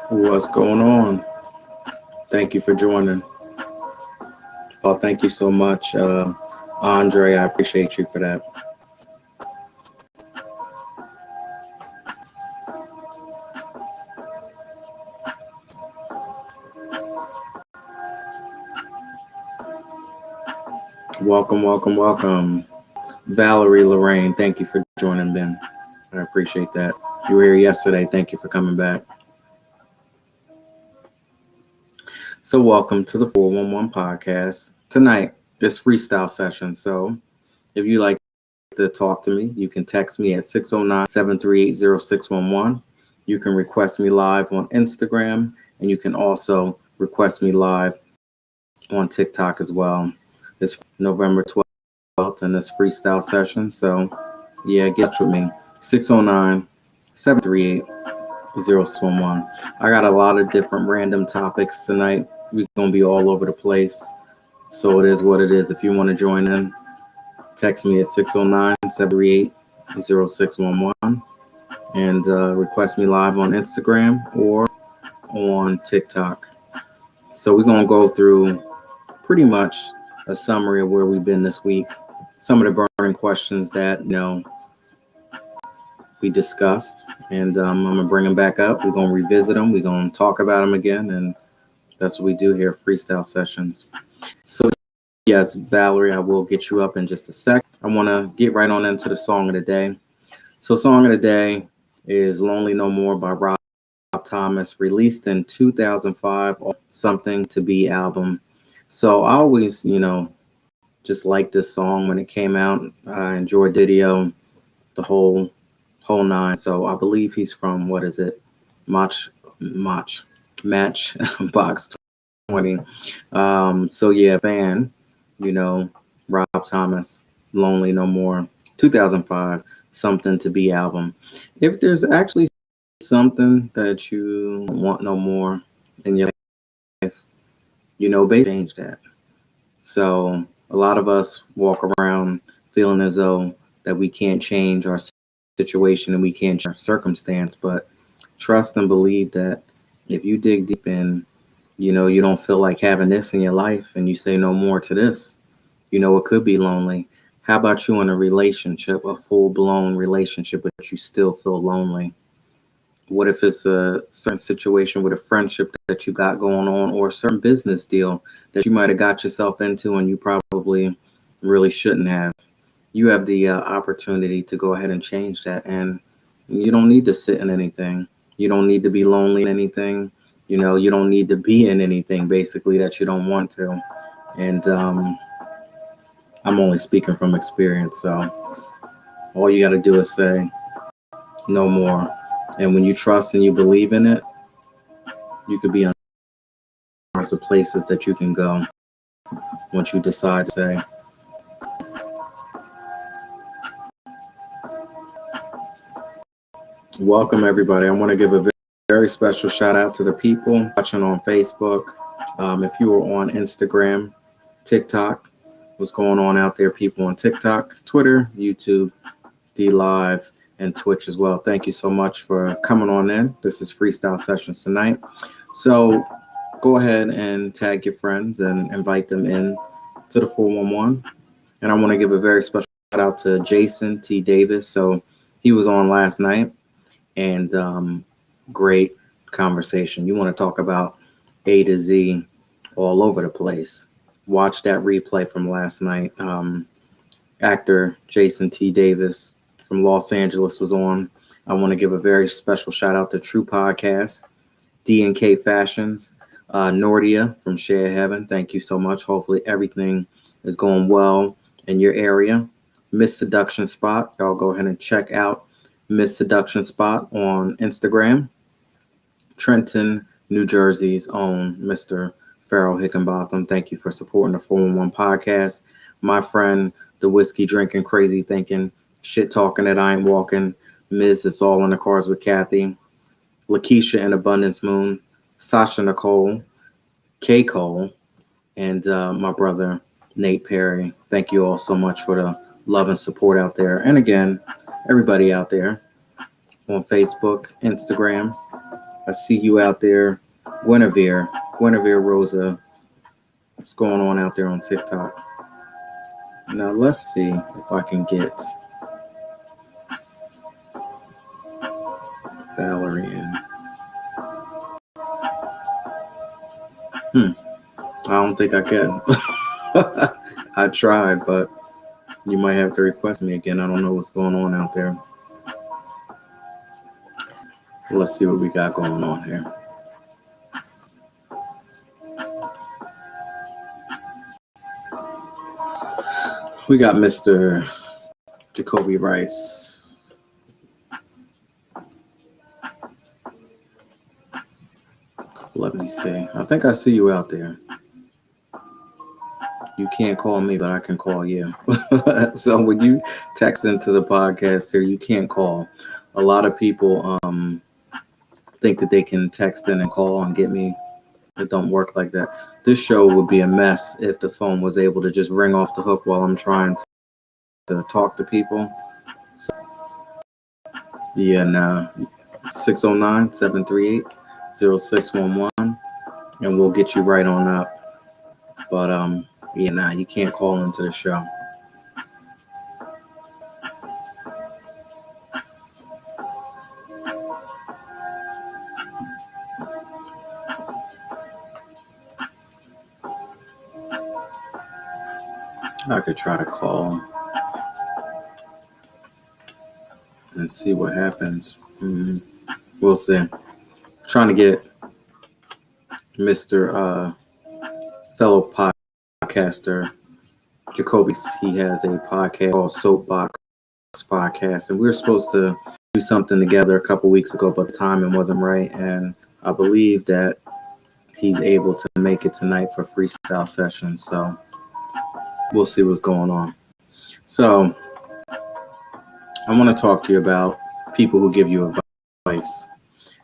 What's going on? Thank you for joining. Oh, thank you so much, Andre. I appreciate you for that. Welcome, welcome, welcome. Valerie Lorraine, thank you for joining, Ben. I appreciate that. You were here yesterday. Thank you for coming back. So, welcome to the 411 podcast. Tonight, this freestyle session. So, if you like to talk to me, you can text me at 609-738-0611. You can request me live on Instagram, and you can also request me live on TikTok as well. It's November 12th in this freestyle session. So, yeah, get in touch with me. 609-738-0611. I got a lot of different random topics tonight. We're going to be all over the place. So it is what it is. If you want to join in, text me at 609-738-0611 and request me live on Instagram or on TikTok. So we're going to go through pretty much a summary of where we've been this week. Some of the burning questions that, we discussed, and I'm going to bring them back up. We're going to revisit them. We're going to talk about them again, and that's what we do here, freestyle sessions. So, yes, Valerie, I will get you up in just a sec. I want to get right on into the song of the day. So, song of the day is Lonely No More by Rob Thomas, released in 2005, Something to Be album. So, I always, just liked this song when it came out. I enjoyed the video, the whole nine. So I believe he's from, what is it? Matchbox 20. So yeah, fan, Rob Thomas, Lonely No More, 2005, Something to Be album. If there's actually something that you want no more in your life, basically change that. So a lot of us walk around feeling as though that we can't change our situation and we can't change our circumstance, but trust and believe that if you dig deep in, you don't feel like having this in your life and you say no more to this, it could be lonely. How about you in a relationship, a full-blown relationship, but you still feel lonely? What if it's a certain situation with a friendship that you got going on, or a certain business deal that you might have got yourself into and you probably really shouldn't have? You have the opportunity to go ahead and change that, and you don't need to sit in anything. You don't need to be lonely in anything. You don't need to be in anything basically that you don't want to. And I'm only speaking from experience, so all you got to do is say no more. And when you trust and you believe in it, you could be on lots of places that you can go once you decide to say. Welcome, everybody. I want to give a very special shout out to the people watching on Facebook. If you were on Instagram, TikTok, what's going on out there, people on TikTok, Twitter, YouTube, DLive, and Twitch as well. Thank you so much for coming on in. This is Freestyle Sessions tonight. So go ahead and tag your friends and invite them in to the 411. And I want to give a very special shout out to Jason T. Davis. So he was on last night, and great conversation. You want to talk about A to Z all over the place. Watch that replay from last night. Actor Jason T. Davis from Los Angeles was on. I want to give a very special shout out to True Podcast, D&K Fashions, Nordia from Share Heaven. Thank you so much. Hopefully everything is going well in your area. Miss Seduction Spot. Y'all go ahead and check out Miss Seduction Spot on Instagram. Trenton, New Jersey's own Mr. Farrell Hickenbotham. Thank you for supporting the 411 podcast. my friend, the whiskey drinking, crazy thinking, shit talking that I ain't walking, Miz It's All in the Cars with Kathy, Lakeisha and Abundance Moon, Sasha Nicole, K. Cole, and my brother, Nate Perry. Thank you all so much for the love and support out there. And again, everybody out there on Facebook, Instagram. I see you out there. Guinevere Rosa. What's going on out there on TikTok? Now let's see if I can get Valerie in. I don't think I can. I tried, but you might have to request me again. I don't know what's going on out there. Let's see what we got going on here. We got Mr. Jacoby Rice. Let me see. I think I see you out there. You can't call me, but I can call you. So when you text into the podcast here, you can't call. A lot of people think that they can text in and call and get me. It don't work like that. This show would be a mess if the phone was able to just ring off the hook while I'm trying to talk to people. So, yeah, nah. 609-738-0611, and we'll get you right on up. But yeah, nah, you can't call into the show. I could try to call and see what happens. We'll see. Trying to get Mr. Fellow podcaster Jacoby. He has a podcast called Soapbox Podcast, and we were supposed to do something together a couple weeks ago, but the timing wasn't right. And I believe that he's able to make it tonight for freestyle session. So we'll see what's going on. So I want to talk to you about people who give you advice.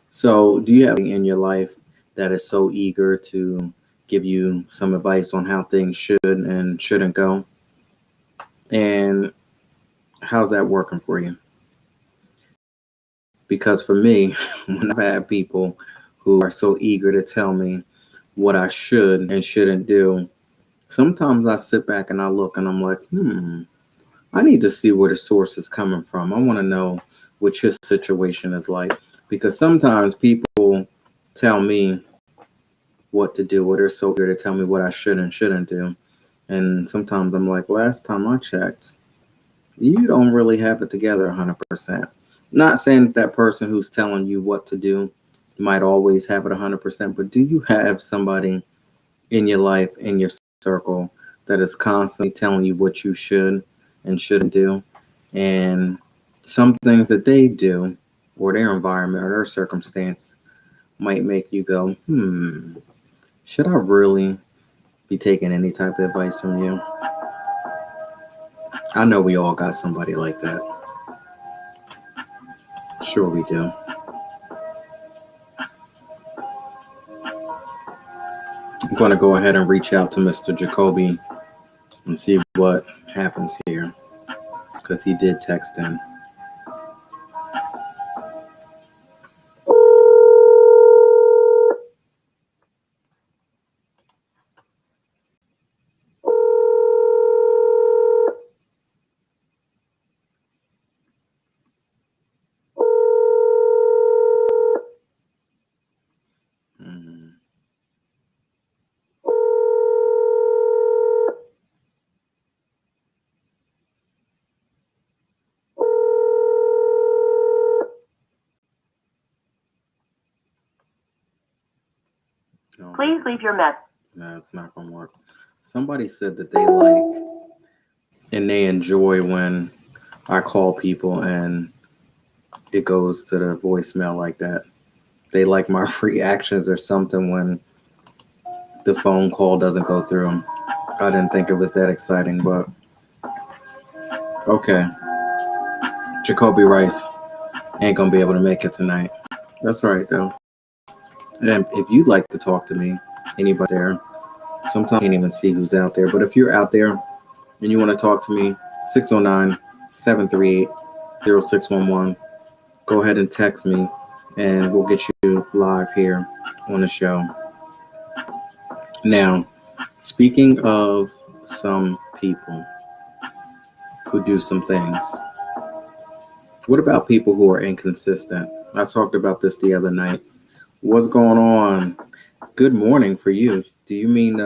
So do you have anything in your life that is so eager to give you some advice on how things should and shouldn't go? And how's that working for you? Because for me, when I've had people who are so eager to tell me what I should and shouldn't do, sometimes I sit back and I look and I'm like, I need to see where the source is coming from. I want to know what your situation is like. Because sometimes people tell me what to do, or they're so eager to tell me what I should and shouldn't do. And sometimes I'm like, last time I checked, you don't really have it together 100%. Not saying that person who's telling you what to do might always have it 100%, but do you have somebody in your life, in your circle, that is constantly telling you what you should and shouldn't do? And some things that they do, or their environment or their circumstance, might make you go, should I really be taking any type of advice from you? I know we all got somebody like that. Sure we do. I'm going to go ahead and reach out to Mr. Jacoby and see what happens here, because he did text in. Please leave your message. No, it's not going to work. Somebody said that they like and they enjoy when I call people and it goes to the voicemail like that. They like my reactions or something when the phone call doesn't go through. I didn't think it was that exciting, but okay. Jacoby Rice ain't gonna be able to make it tonight. That's all right though. And if you'd like to talk to me, anybody there, sometimes I can't even see who's out there. But if you're out there and you want to talk to me, 609-738-0611. Go ahead and text me and we'll get you live here on the show. Now, speaking of some people who do some things, what about people who are inconsistent? I talked about this the other night. What's going on? Good morning for you. Do you mean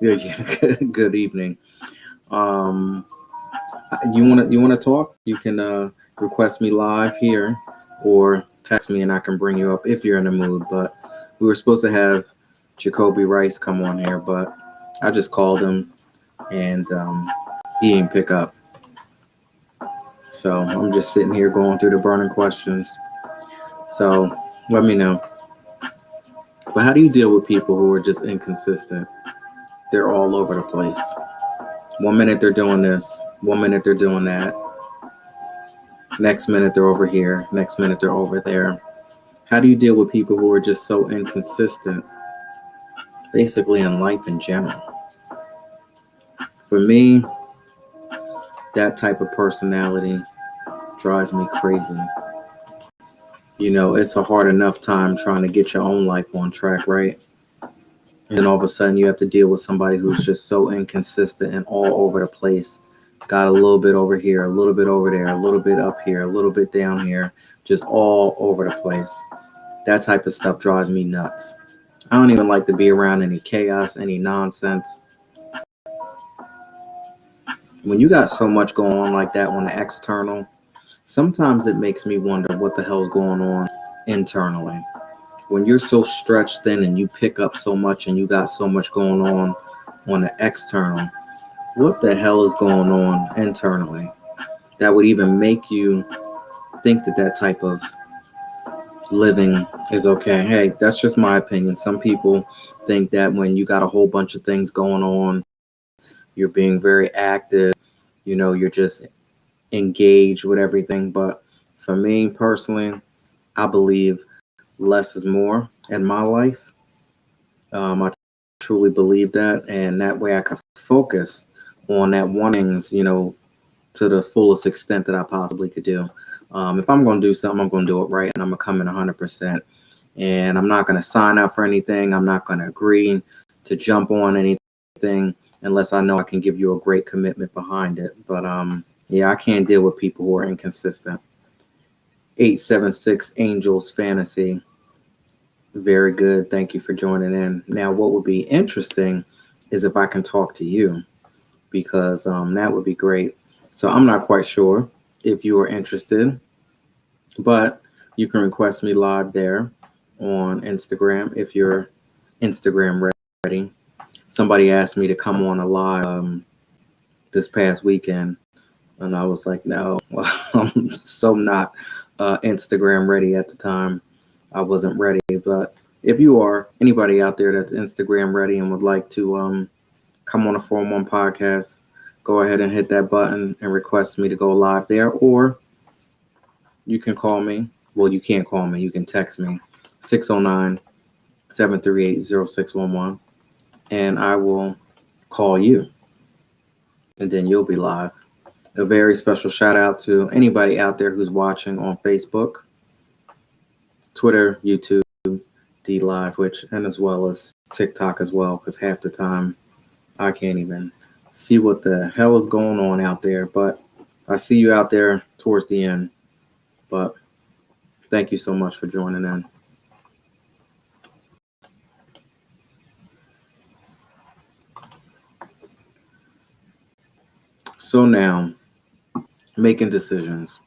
yeah, good evening. Um you wanna talk? You can request me live here or text me and I can bring you up if you're in the mood. But we were supposed to have Jacoby Rice come on here, but I just called him and he didn't pick up. So I'm just sitting here going through the burning questions. So let me know. But how do you deal with people who are just inconsistent? They're all over the place. One minute they're doing this, one minute they're doing that. Next minute they're over here, next minute they're over there. How do you deal with people who are just so inconsistent, basically in life in general? For me, that type of personality drives me crazy. You know, it's a hard enough time trying to get your own life on track, right? And then all of a sudden you have to deal with somebody who's just so inconsistent and all over the place. Got a little bit over here, a little bit over there, a little bit up here, a little bit down here, just all over the place. That type of stuff drives me nuts. I don't even like to be around any chaos, any nonsense. When you got so much going on like that on the external, sometimes it makes me wonder what the hell's going on internally. When you're so stretched thin and you pick up so much and you got so much going on the external, what the hell is going on internally that would even make you think that that type of living is okay? Hey, that's just my opinion. Some people think that when you got a whole bunch of things going on, you're being very active, you know, you're just engaged with everything. But for me personally, I believe less is more in my life. I truly believe that, and that way I can focus on that one things, you know, to the fullest extent that I possibly could do. If I'm going to do something, I'm going to do it right, and I'm going to come in 100%. And I'm not going to sign up for anything. I'm not going to agree to jump on anything unless I know I can give you a great commitment behind it. But yeah, I can't deal with people who are inconsistent. 876 Angels Fantasy. Very good. Thank you for joining in. Now, what would be interesting is if I can talk to you, because that would be great. So I'm not quite sure if you are interested, but you can request me live there on Instagram if you're Instagram ready. Somebody asked me to come on a live this past weekend, and I was like, no, I'm so not Instagram ready at the time. I wasn't ready. But if you are anybody out there that's Instagram ready and would like to come on a 4-1 podcast, go ahead and hit that button and request me to go live there. Or you can call me. Well, you can't call me. You can text me 609-738-0611 and I will call you and then you'll be live. A very special shout out to anybody out there who's watching on Facebook, Twitter, YouTube, D Live, Twitch, and as well as TikTok as well, because half the time I can't even see what the hell is going on out there. But I see you out there towards the end. But thank you so much for joining in. So now, making decisions.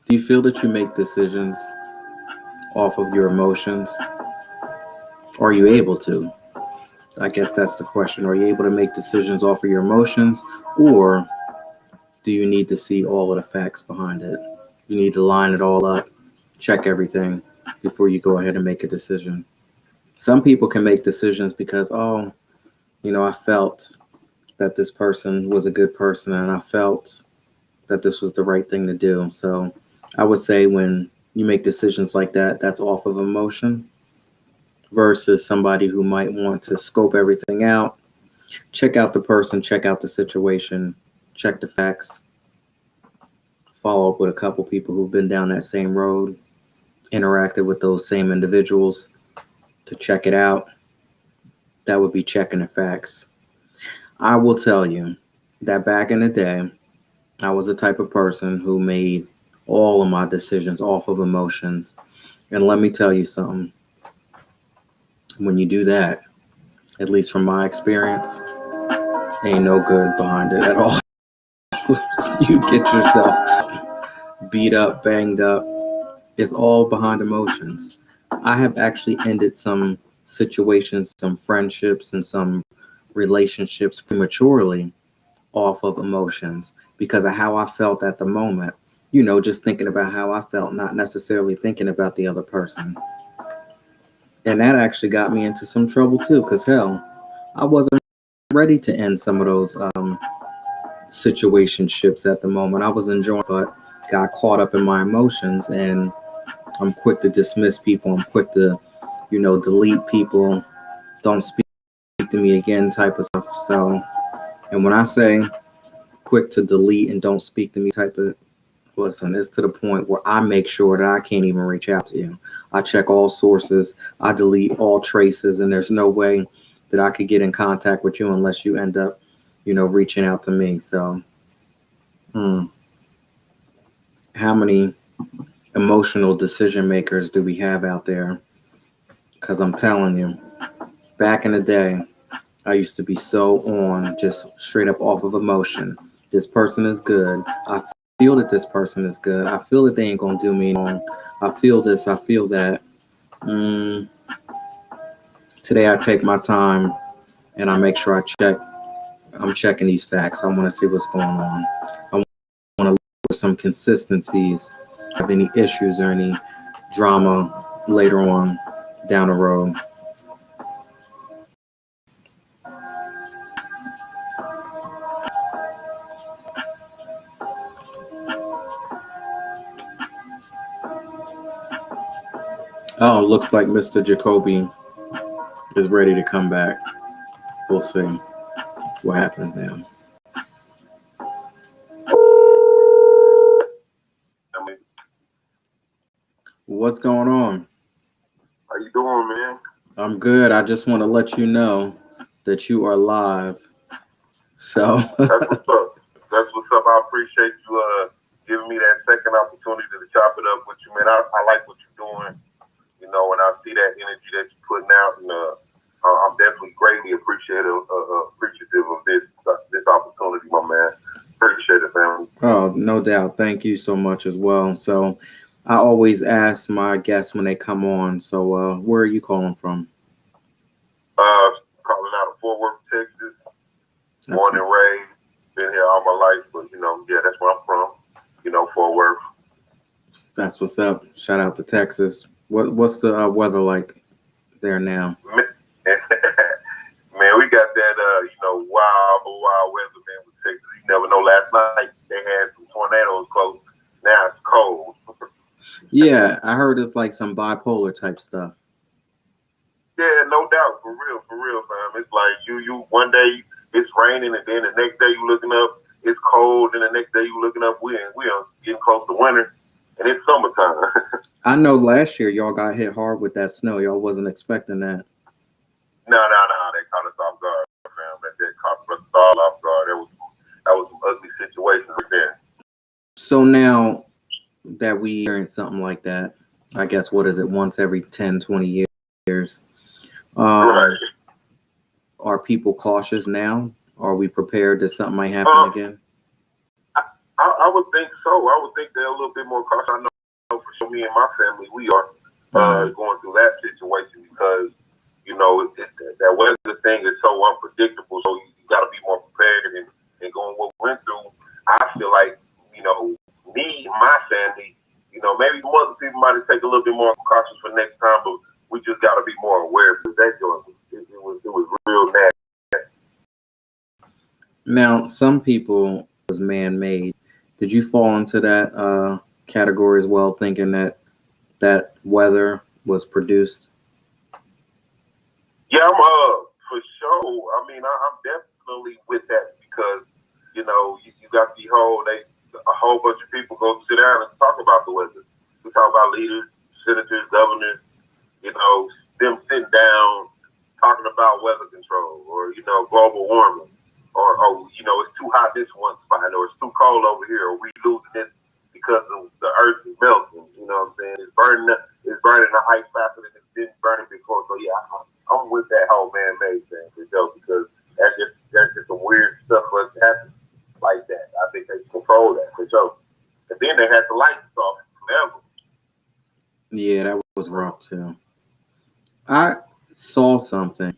Do you feel that you make decisions off of your emotions? Are you able to? I guess that's the question. Are you able to make decisions off of your emotions, or do you need to see all of the facts behind it? You need to line it all up, check everything before you go ahead and make a decision. Some people can make decisions because, oh, I felt that this person was a good person, and I felt that this was the right thing to do. So I would say when you make decisions like that, that's off of emotion versus somebody who might want to scope everything out, check out the person, check out the situation, check the facts, follow up with a couple people who've been down that same road, interacted with those same individuals to check it out. That would be checking the facts. I will tell you that back in the day, I was the type of person who made all of my decisions off of emotions. And let me tell you something, when you do that, at least from my experience, ain't no good behind it at all. You get yourself beat up, banged up. It's all behind emotions. I have actually ended some situations, some friendships, and some relationships prematurely off of emotions because of how I felt at the moment. Just thinking about how I felt, not necessarily thinking about the other person. And that actually got me into some trouble too, because hell, I wasn't ready to end some of those situationships at the moment. I was enjoying, but got caught up in my emotions, and I'm quick to dismiss people. I'm quick to, delete people. Don't speak to me again, type of stuff. So, and when I say quick to delete and don't speak to me type of, listen, it's to the point where I make sure that I can't even reach out to you. I check all sources. I delete all traces, and there's no way that I could get in contact with you unless you end up, reaching out to me. So, how many emotional decision makers do we have out there? Because I'm telling you, back in the day, I used to be so on just straight up off of emotion. This person is good. I feel that this person is good. I feel that they ain't gonna do me wrong. I feel this. I feel that. Mm, Today I take my time and I make sure I check. I'm checking these facts. I want to see what's going on. I want to look for some consistencies. Have any issues or any drama later on down the road. Oh, looks like Mr. Jacoby is ready to come back. We'll see what happens now. What's going on? How you doing, man? I'm good. I just want to let you know that you are live. So That's what's up. That's what's up. I appreciate you giving me that second opportunity to chop it up with you, man. I like what you're doing, and I see that energy that you're putting out, and I'm definitely greatly appreciative of this opportunity, my man. Appreciate it, family. oh, no doubt. Thank you so much as well. So I always ask my guests when they come on. So where are you calling from? Calling out of Fort Worth, Texas. That's Born and raised, been here all my life, but yeah, that's where I'm from. Fort Worth. That's what's up. Shout out to Texas. What's the weather like there now? Man, man, we got that wild weather, man, with Texas. You never know. Last night they had some tornadoes close. Now it's cold. Yeah, I heard it's like some bipolar type stuff. Yeah, no doubt, for real, fam. It's like you one day it's raining, and then the next day you looking up it's cold, and the next day you looking up we are getting close to winter, and it's summertime. I know last year y'all got hit hard with that snow. Y'all wasn't expecting that. No, they caught us off guard, fam. That caught us all off guard. That was some ugly situations right there. So now that we experience something like that, I guess what is it, once every 10, 20 years? Right. Are people cautious now? Are we prepared that something might happen again? I would think so. I would think they're a little bit more cautious. I know for sure me and my family, we are going through that situation because, that weather thing is so unpredictable. So you got to be more prepared and going what we went through. I feel like, me, my family, maybe some other people might take a little bit more cautious for next time, but we just got to be more aware because that joint, it was real nasty. Now, some people was man-made. Did you fall into that category as well, thinking that that weather was produced? Yeah, I'm for sure. I mean, I'm definitely with that because you got a whole bunch of people go sit down and talk about the weather. We talk about leaders, senators, governors, them sitting down talking about weather control or global warming or it's too hot this one spot or it's too cold over here or we losing this because of the earth is melting. You know what I'm saying? It's burning the ice faster than it's been burning before. So yeah, I'm with that whole man-made thing for sure because that's just some weird stuff that's happening like that. I think they control that for sure. And then they had the lights off forever. Yeah, that was rough too. I saw something.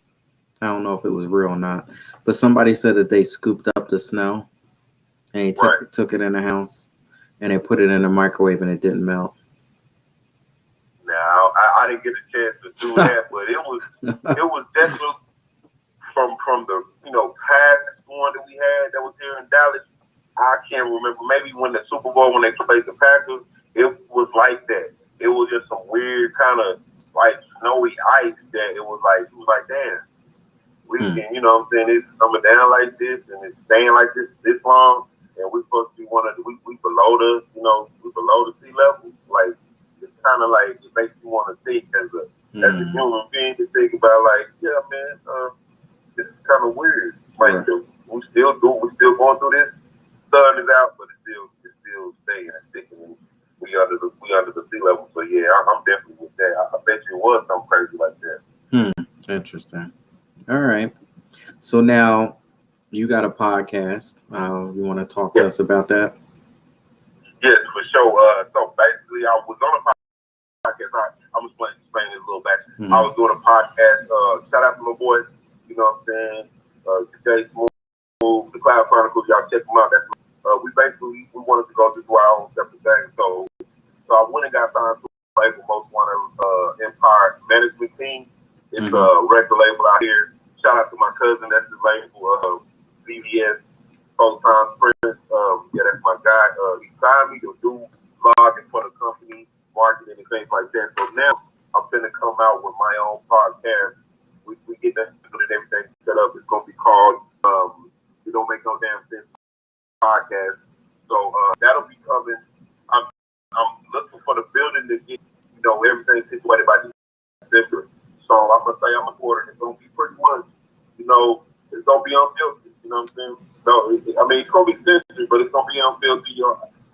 I don't know if it was real or not, but somebody said that they scooped up the snow and they Right. took it in the house and they put it in the microwave and it didn't melt. Now I didn't get a chance to do that, but it was definitely from the past one that we had that was here in Dallas. I can't remember. Maybe when the Super Bowl when they played the Packers, it was like that. It was just some weird kind of like snowy ice that it was like damn. We can, what I'm saying, it's coming down like this and it's staying like this long, and we're supposed to be we below we below the sea level. Like it's kind of like it makes you want to think as a human being to think about like, yeah, man, this is kind of weird. Like we still going through this. Sun is out, but it's still staying and sticking. And we under the sea level. So yeah, I'm definitely with that. I bet you it was something crazy like that. Interesting. All right. So now you got a podcast. You want to talk to us about that? Yes, for sure. So basically, I was on a podcast. I'm explaining it a little back. I was doing a podcast. Shout out to my boys. You know what I'm saying? Today, Smooth, the Cloud Chronicles. Y'all check them out. That's we wanted to go just do our own separate thing. So I went and got signed to a label, Most Wanted Empire Management Team. It's a record label out here. Shout out to my cousin. That's his label. VVS. Full-time Prince. Yeah, that's my guy. He signed me to do vlogging for the company, marketing and things like that. So now I'm going to come out with my own podcast. We get that and everything set up. It's going to be called We Don't Make No Damn Sense Podcast. So that'll be coming. I'm looking for the building to get everything situated by December. So I'm gonna say I'm a quarter. It's gonna be pretty much, it's gonna be unfiltered. You know what I'm saying? No, it's gonna be sensitive, but it's gonna be unfiltered.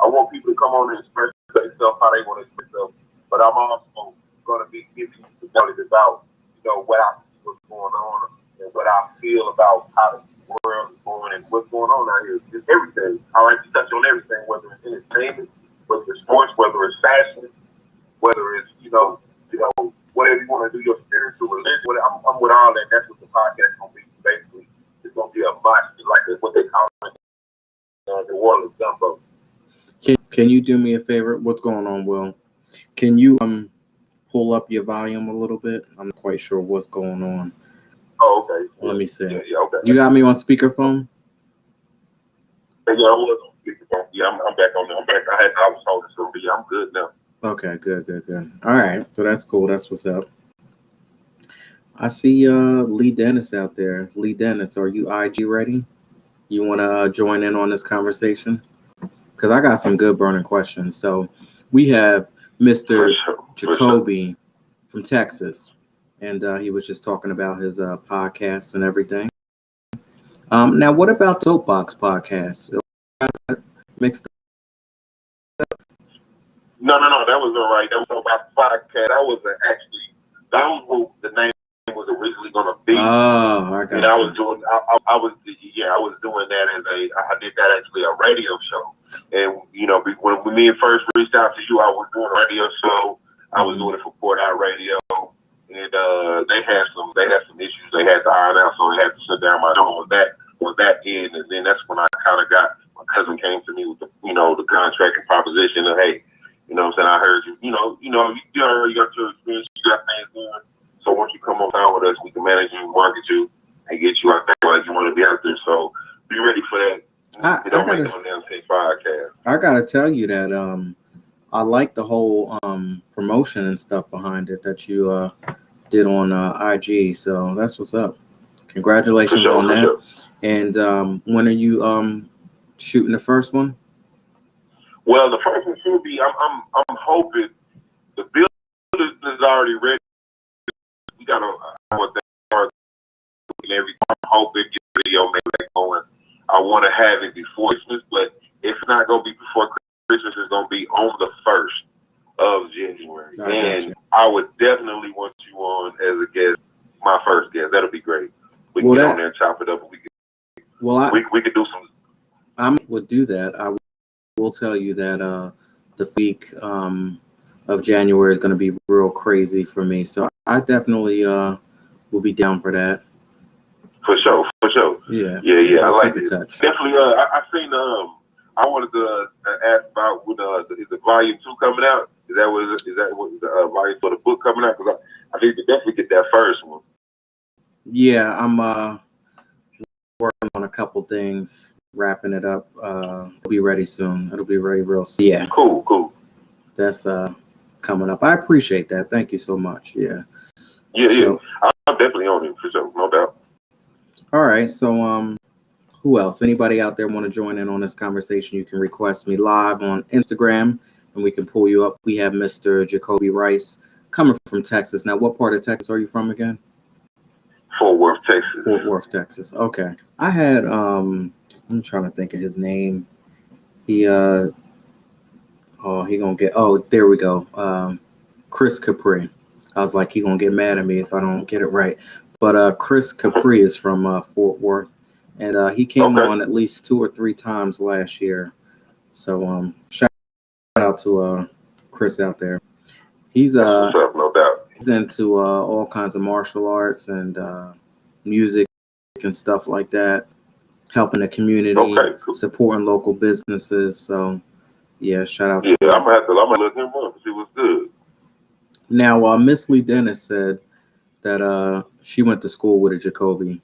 I want people to come on and express themselves how they want to express themselves. But I'm also gonna be giving you some knowledge about, what I see what's going on and what I feel about how the world is going and what's going on out here. Just everything. I like to touch on everything, whether it's entertainment, whether it's sports, whether it's fashion, whether it's whatever you want to do, your spiritual religion. I'm with all that. That's what the podcast is gonna be. Basically, it's gonna be a much like what they call it, the Orleans gumbo. Can you do me a favor? What's going on, Will? Can you pull up your volume a little bit? I'm not quite sure what's going on. Oh, okay. Let me see. Yeah, okay. You got me on speakerphone? Yeah, I was on speakerphone. Yeah, I'm back on there. I'm back. I was holding so yeah, I'm good now. Okay, good. All right, so that's cool. That's what's up. I see Lee Dennis out there. Lee Dennis, are you IG ready? You want to join in on this conversation? Because I got some good burning questions. So we have Mr. Jacoby from Texas, and he was just talking about his podcasts and everything. Now, what about Soapbox Podcast? Mixed up. No, that was all right. That was about podcast. That was actually that was what the name was originally going to be. Oh, I got and I was doing. I was doing that as I did that actually a radio show. And when me first reached out to you, I was doing a radio show. I was doing it for Port Out Radio, and they had some issues they had to iron out, so they had to shut down my show on that end. And then that's when I kind of got my cousin came to me with the contract and proposition of hey. You know what I'm saying? I heard you already got your experience, you got things going. So once you come on down with us, we can manage you, market you, and get you out there like you want to be out there. So be ready for gotta tell you that I like the whole promotion and stuff behind it that you did on IG. So that's what's up. For Congratulations sure, on for that. sure. And when are you shooting the first one? Well, the first one should be. I'm hoping the building is already ready. We got I want that and everything. I'm hoping get the video maybe going. I want to have it before Christmas, but if it's not gonna be before Christmas, it's gonna be on the 1st of January. And I would definitely want you on as a guest, my first guest. That'll be great. We can get on there and chop it up. And we could do some. I would do that. I will tell you that the week of January is going to be real crazy for me. So I definitely will be down for that. For sure, for sure. Yeah. Yeah. I like it. Touch. Definitely. I seen. I wanted to ask about when is the volume 2 coming out? Is that what the volume for the book coming out? Because I need to definitely get that first one. Yeah, I'm working on a couple things, wrapping it up. It'll be ready soon. It'll be ready real soon. Yeah. Cool. That's coming up. I appreciate that. Thank you so much. Yeah. Yeah. I'm definitely on it for sure, no doubt. All right. So who else? Anybody out there want to join in on this conversation? You can request me live on Instagram, and we can pull you up. We have Mr. Jacoby Rice coming from Texas. Now, what part of Texas are you from again? Fort Worth, Texas. Fort Worth, Texas. Okay. I had I'm trying to think of his name. He there we go. Chris Capri. I was like, he gonna get mad at me if I don't get it right. But Chris Capri is from Fort Worth, and he came on at least 2 or 3 times last year. So shout out to Chris out there. He's what's up, no doubt. He's into all kinds of martial arts and music and stuff like that, helping the community, Cool. supporting local businesses. So yeah, shout out to him. I'm gonna look him up and see what's good. Now Miss Lee Dennis said that she went to school with a Jacoby.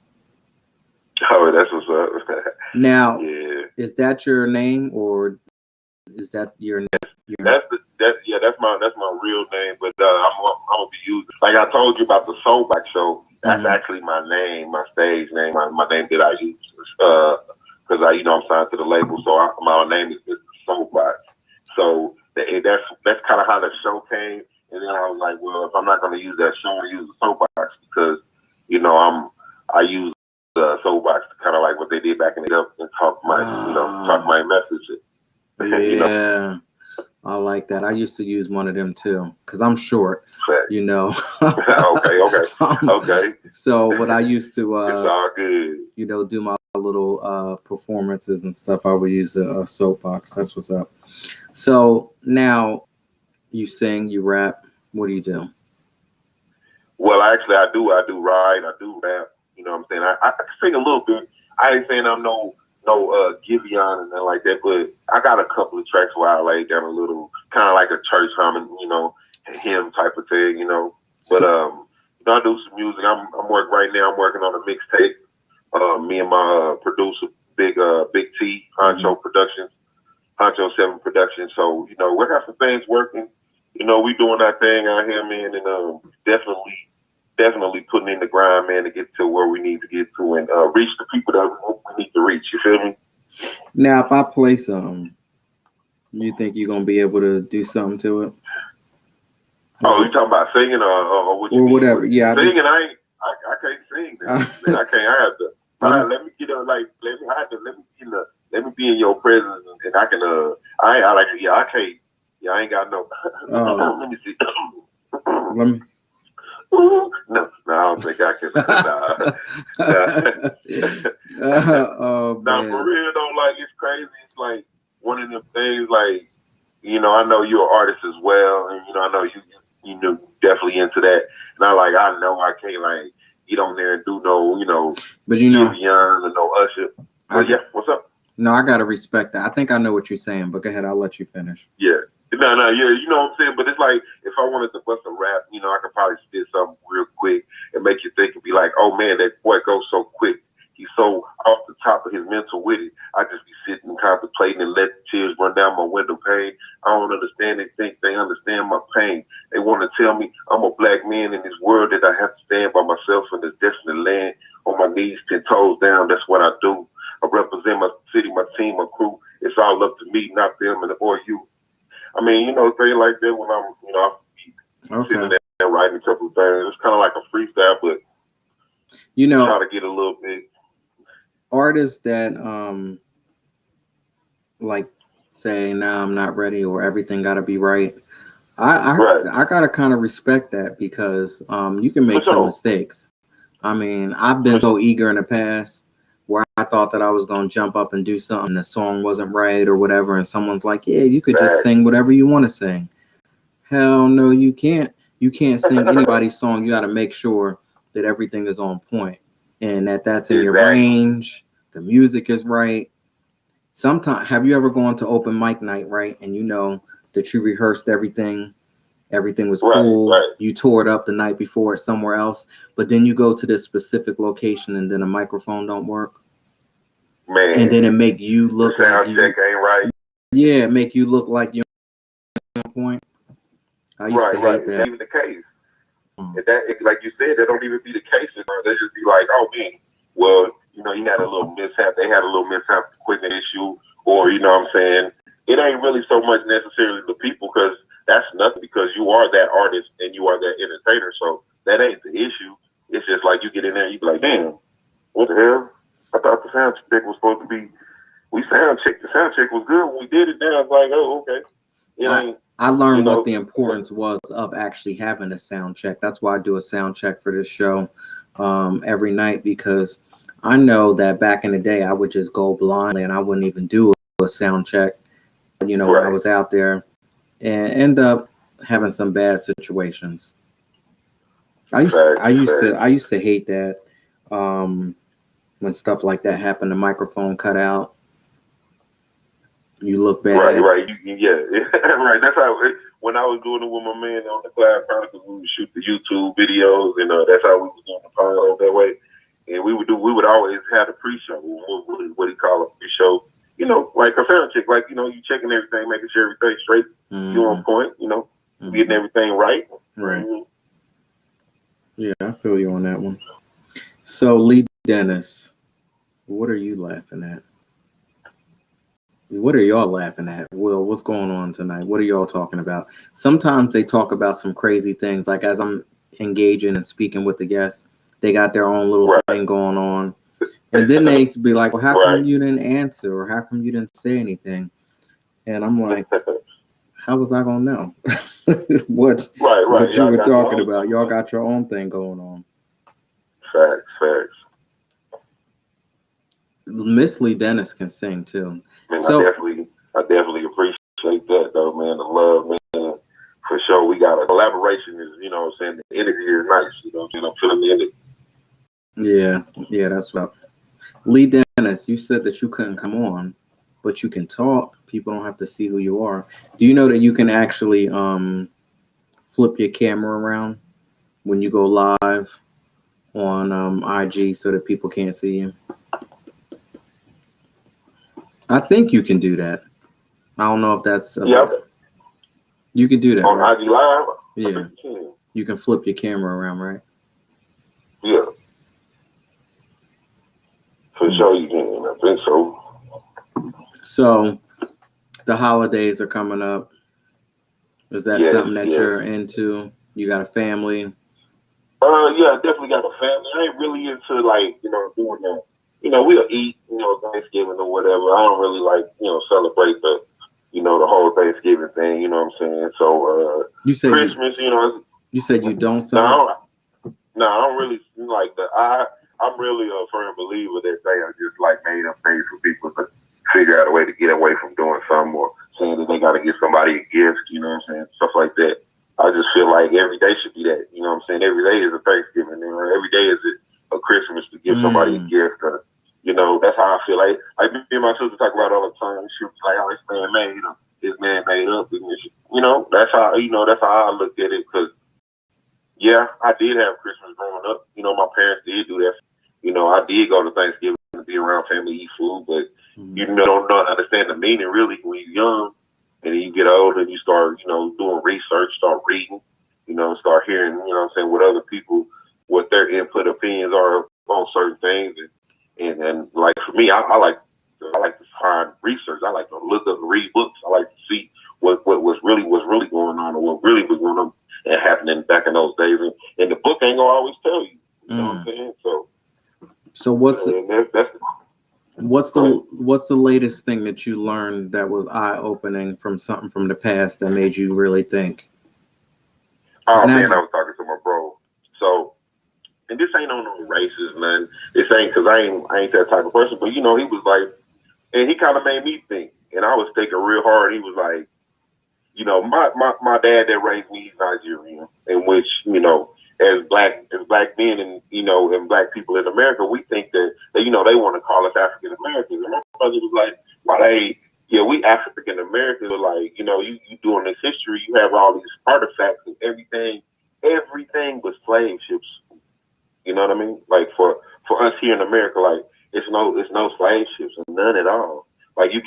Oh, that's what's up. Now, is that your name or is that your name? That's my real name, but I'm gonna be using, like I told you about the Soulback show. That's actually my name, my stage name, my name that I use, because I'm signed to the label, so my name is Mr. Soulback. So that's kind of how the show came, and then I was like, well, if I'm not gonna use that show, I use the Soulbox because I use the Soulbox to kind of like what they did back in the day and talk my message. Yeah. I like that. I used to use one of them too, because I'm short, Okay. Okay. So what I used to it's all good. Do my little performances and stuff, I would use a soapbox. That's what's up. So now you sing, you rap. What do you do? Well, actually, I do write, I do rap. You know what I'm saying? I sing a little bit. I ain't saying I'm no Giveon and nothing like that, but I got a couple of tracks where I lay down a little, kind of like a church humming, hymn type of thing, But I do some music. I'm working right now. I'm working on a mixtape. Me and my producer, Big T, Honcho Productions, Honcho 7 Productions. So we got some things working. We doing our thing out here, man, and definitely putting in the grind, man, to get to where we need to get to and reach the people that we need to reach. You feel me? Now, if I play something, you think you're gonna be able to do something to it? Oh, you talking about singing or what? Or whatever? Yeah, singing. I can't sing. Man. I can't. I have to. Let me get let me be in your presence, and I can. I can't. Yeah, I ain't got no. Let me see. Let me. No, I don't think I can. Oh, no, for real though, like it's crazy. It's like one of them things. Like I know you're an artist as well, and I know you definitely into that. And I know I can't like get on there and do no but Young or no Usher. But yeah, what's up? No, I gotta respect that. I think I know what you're saying, but go ahead. I'll let you finish. Yeah. No, yeah, you know what I'm saying? But it's like, if I wanted to bust a rap, I could probably spit something real quick and make you think and be like, oh man, that boy goes so quick. He's so off the top of his mental with it. I just be sitting and contemplating and let the tears run down my window pane. I don't understand. They think they understand my pain. They want to tell me I'm a black man in this world, that I have to stand by myself in this distant land. On my knees, 10 toes down, that's what I do. I represent my city, my team, my crew. It's all up to me, not them or you. I mean, things like that when I'm, sitting there writing a couple of things. It's kind of like a freestyle, but try to get a little bit. Artists that like say, "Nah, I'm not ready," or "Everything got to be right." I gotta kind of respect that, because you can make some mistakes. I mean, I've been so eager in the past where I thought that I was gonna jump up and do something, the song wasn't right or whatever, and someone's like, "Yeah, you could just sing whatever you want to sing." Hell no, you can't. You can't sing anybody's song. You got to make sure that everything is on point and that's in your range. The music is right. Sometimes, have you ever gone to open mic night, right? And that you rehearsed everything was cool. Right. You tore it up the night before somewhere else, but then you go to this specific location and then a microphone don't work. Man. And then it make you look like sound check ain't right. Yeah, make you look like you're on point. I used to hate that. It's not even the case. Like you said, that don't even be the case. They just be like, oh man, well, you had a little mishap. They had a little mishap, equipment issue, or what I'm saying. It ain't really so much necessarily the people, because that's nothing, because you are that artist and you are that entertainer. So that ain't the issue. It's just like you get in there and you be like, damn, what the hell? I thought the sound check was supposed to be. We sound checked. The sound check was good when we did it. Then I was like, oh, okay. I learned what the importance was of actually having a sound check. That's why I do a sound check for this show every night, because I know that back in the day I would just go blindly and I wouldn't even do a sound check. When I was out there, and end up having some bad situations. I used to hate that when stuff like that happened. The microphone cut out. You look bad. Right. Right. That's how when I was doing it with my man on the Cloud Chronicles, we would shoot the YouTube videos, and that's how we was doing the pilot that way. And we would always have the pre-show. What do you call a pre-show? Like a sound check, like you checking everything, making sure everything's straight, you on point, getting everything right. Right. Yeah, I feel you on that one. So, Lee Dennis, what are you laughing at? What are y'all laughing at? Will, what's going on tonight? What are y'all talking about? Sometimes they talk about some crazy things, like as I'm engaging and speaking with the guests, they got their own little thing going on. And then they be like, well, how come you didn't answer? Or how come you didn't say anything? And I'm like, how was I going to know what you were talking about? Y'all got your own thing going on. Facts. Miss Lee Dennis can sing too. Man, I definitely appreciate that though, man. The love, man. For sure. We got a collaboration is, the interview is nice, I'm feeling the interview. Yeah, that's what. Lee Dennis, you said that you couldn't come on, but you can talk. People don't have to see who you are. Do you know that you can actually flip your camera around when you go live on IG so that people can't see you? I think you can do that. I don't know if that's you can do that on right? IG Live. Yeah, you can flip your camera around, right? Yeah. For sure you can. I think so. So the holidays are coming up. Is that something that you're into? You got a family? Yeah, I definitely got a family. I ain't really into doing that. We'll eat, Thanksgiving or whatever. I don't really celebrate the whole Thanksgiving thing, you know what I'm saying? So you said Christmas, you said you don't celebrate? No, I don't really like that. I'm really a firm believer that they are just made up things for people to figure out a way to get away from doing something, or saying that they got to give somebody a gift, you know what I'm saying? Stuff like that. I just feel like every day should be that, you know what I'm saying? Every day is a Thanksgiving, every day is a Christmas to give somebody a gift. That's how I feel. Like me and my sister talk about it all the time. She was like, "Oh, this man made up. This man made up." That's how that's how I looked at it. Because I did have Christmas growing up. My parents did do that. I did go to Thanksgiving to be around family, eat food, but you don't understand the meaning really when you're young. and then you get older and you start, doing research, start reading, start hearing, what I'm saying, what other people, what their input opinions are on certain things. And like for me, I like to find research. I like to look up and read books. I like to see what's really going on, or what really was going on and happening back in those days. And the book ain't gonna always tell you. You know what I'm saying? So what's the latest thing that you learned that was eye opening from something from the past that made you really think? Oh man, I was talking to my bro. So, and this ain't on no racist, man. This ain't because I ain't that type of person. But he was like, and he kind of made me think. And I was thinking real hard. He was like, my dad that raised me, he's Nigerian, in which as black men and and black people in America, we think that they want to call us African Americans. And my brother was like, we African Americans are like, you doing this history, you have all these artifacts and everything but slave ships. You know what I mean? Like for us here in America, like it's no slave ships, none at all. Like you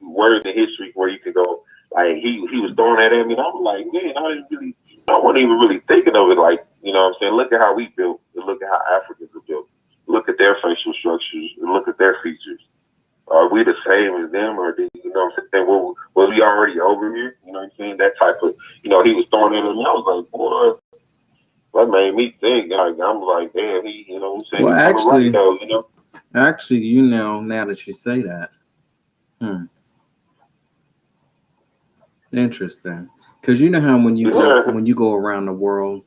word the history where you can go, like he was throwing that at me, and I was like, man, I wasn't even really thinking of it like, what I'm saying? Look at how we built, and look at how Africans are built. Look at their facial structures, and look at their features. Are we the same as them, or did what I'm saying? Was we already over here? You know what I'm saying? That type of, he was throwing it at me. I was like, boy, that made me think. Like, I'm like, damn, he, what I'm saying? Well, actually, actually, now that you say that, interesting. Because how when you go around the world,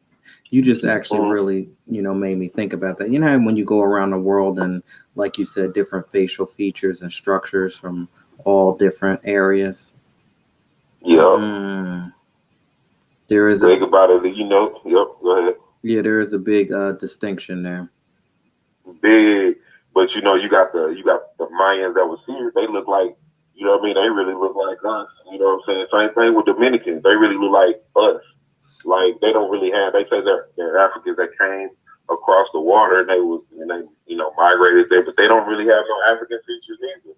you just actually really, made me think about that. How when you go around the world and, like you said, different facial features and structures from all different areas. Yeah. There is think about it, Yep. Go ahead. Yeah, there is a big distinction there. Big, but you got the Mayans that was here. They look like, they really look like us. You know what I'm saying? Same thing with Dominicans. They really look like us. Like they don't really have. They say they're Africans that came across the water and they migrated there, but they don't really have no African features either.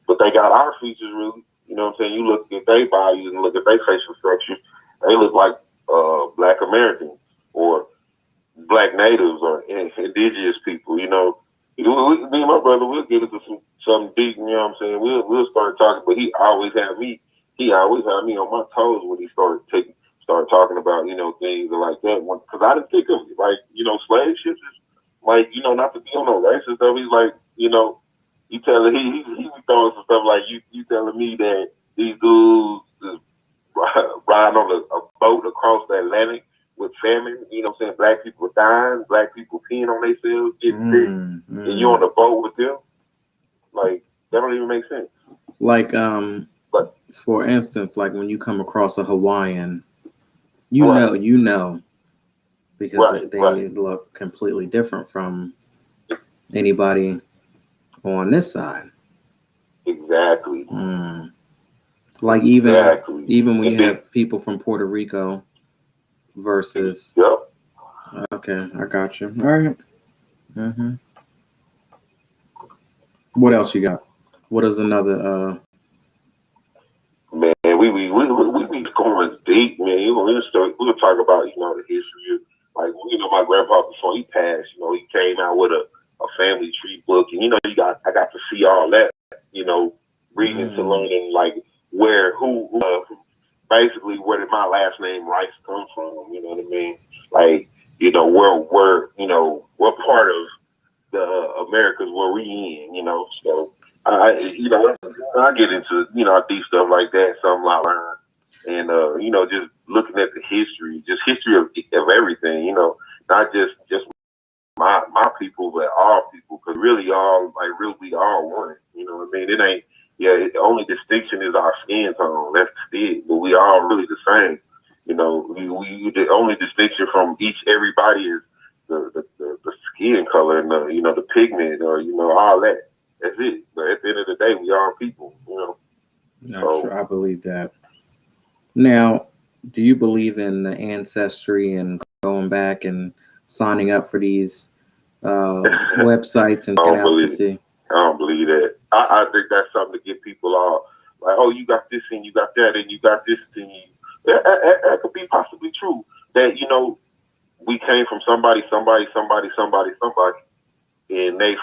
But they got our features really. You know what I'm saying? You look at their bodies and look at their facial structures. They look like Black Americans or Black natives or indigenous people. Me and my brother, we'll get into something deep. You know what I'm saying? We'll start talking, but he always had me on my toes when he started talking about things like that. Because I didn't think of it like slave ships is like not to be on no racist stuff. He's like you telling he was throwing some stuff like you telling me that these dudes is riding on a boat across the Atlantic with famine, what I'm saying? Black people dying, black people peeing on themselves, getting sick, and you on the boat with them. Like that don't even make sense. Like for instance, like when you come across a Hawaiian, you know, because they look completely different from anybody on this side. Exactly. Like even when you have people from Puerto Rico versus. Yep. Okay, I got you. All right. What else you got? What is another? Man, we be going deep, man. We'll talk about the history of, like my grandpa before he passed. He came out with a family tree book, and I got to see all that. Reading and learning like who basically where did my last name Rice come from? You know what I mean? Like where what part of the Americas were we in? So I get into deep stuff like that. Something I learned, and just looking at the history of everything. Not just my people, but all people, because really we all one. You know what I mean? It ain't. Yeah, the only distinction is our skin tone. That's it. But we all really the same. We the only distinction from everybody is the skin color and the pigment or all that. That's it. But at the end of the day, we are people. Sure, I believe that. Now, do you believe in the ancestry and going back and signing up for these websites and looking out to see? I don't believe that. I think that's something to get people all like, oh, you got this and you got that and you got this and you. That could be possibly true. That we came from somebody, and they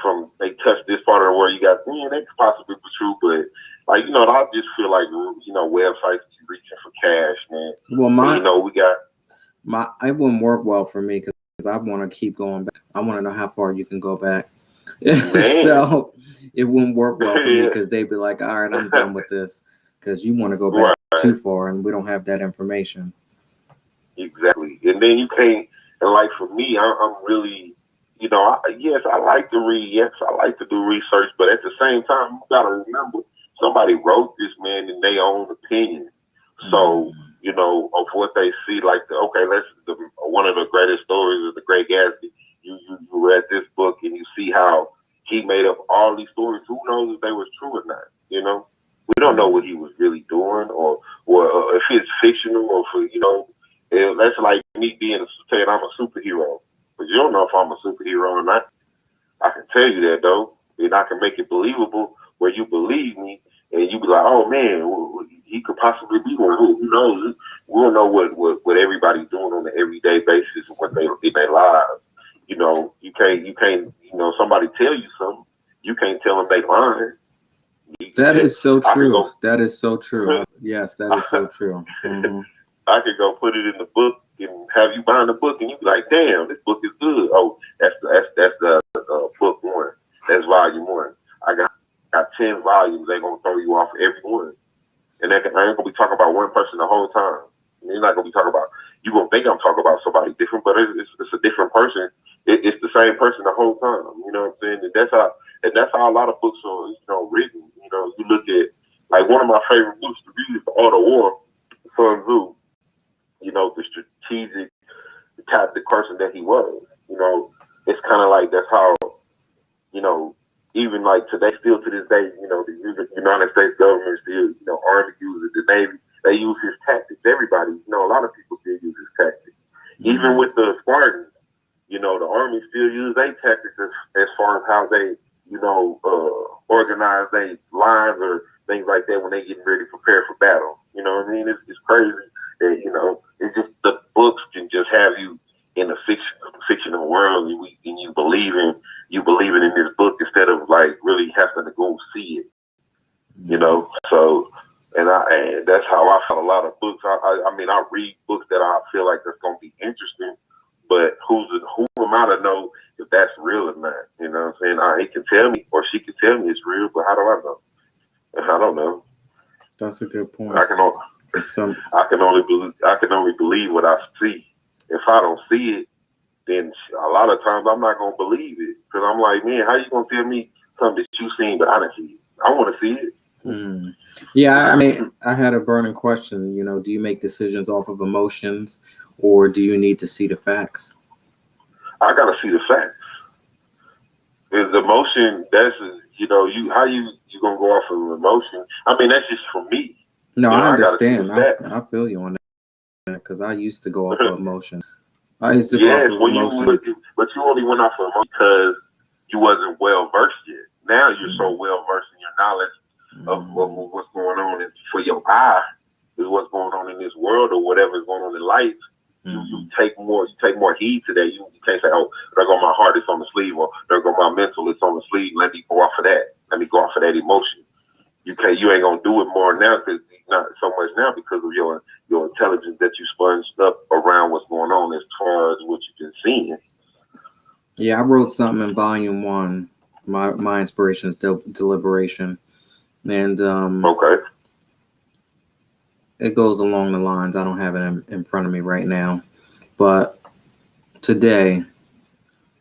touched this part of the world. You got, that could possibly be true, but like I just feel like websites keep reaching for cash, man. Well, we got it wouldn't work well for me because I want to keep going back. I want to know how far you can go back. So it wouldn't work well for me because they'd be like, all right, I'm done with this because you want to go back too far and we don't have that information. Exactly. And then you can't, and like for me, I'm really, yes, I like to read. Yes, I like to do research. But at the same time, you got to remember, somebody wrote this, man, in their own opinion. So, of what they see, like, one of the greatest stories is The Great Gatsby. You read this book and you see how he made up all these stories. Who knows if they was true or not, We don't know what he was really doing or if it's fictional or that's like me saying I'm a superhero. But you don't know if I'm a superhero or not. I can tell you that, though. And I can make it believable where you believe me and you be like, oh, man, he could possibly be one. Who knows? We don't know what everybody's doing on an everyday basis and what they in their lives. You can't, somebody tell you something. You can't tell them they lying. That is so true. That is so true. Yes, that is so true. Mm-hmm. I could go put it in the book and have you buying the book, and you be like, "Damn, this book is good." Oh, that's the book one. That's volume one. I got 10 volumes. They're gonna throw you off every one, and I ain't gonna be talking about one person the whole time. You're not gonna be talking about. You gonna think I'm talking about somebody different, but it's a different person. It's the same person the whole time. You know what I'm saying? And that's how a lot of books are written. You look at like one of my favorite books to read is The Art of War, Sun Tzu. The strategic, tactic person that he was. It's kind of like that's how, even like today, still to this day, the United States government still, Army uses the Navy. They use his tactics. Everybody, a lot of people still use his tactics. Mm-hmm. Even with the Spartans, the Army still use their tactics as far as how they, organize their lines or things like that when they getting ready to prepare for battle. You know what I mean? It's crazy that, it's just the books can just have you in a fictional world and you believe in this book instead of like really having to go see it. So and that's how I felt a lot of books. I mean I read books that I feel like that's gonna be interesting, but who am I to know if that's real or not? You know what I'm saying? He can tell me or she can tell me it's real, but how do I know? I don't know. That's a good point. I can only believe what I see. If I don't see it, then a lot of times I'm not gonna believe it because I'm like, man, how you gonna tell me something that you seen but I didn't see it? I want to see it. Mm. Yeah, I mean, I had a burning question. Do you make decisions off of emotions, or do you need to see the facts? I gotta see the facts. Because emotion, that's you gonna go off of emotion. I mean, that's just for me. No, I understand. I feel you on that because I used to go off of emotion. I used to go off of emotion. But you only went off of emotion because you wasn't well versed yet. Now you're so well versed in your knowledge of what's going on for your eye is what's going on in this world or whatever is going on in life. You take more heed to that. You can't say, oh, there go my heart, it's on the sleeve, or there go my mental, it's on the sleeve. Let me go off of that. Let me go off of that emotion. You ain't gonna do it more now because not so much now because of your intelligence that you sponged up around what's going on as far as what you've been seeing. Yeah, I wrote something in volume 1. My inspiration is deliberation, and okay. It goes along the lines. I don't have it in front of me right now, but today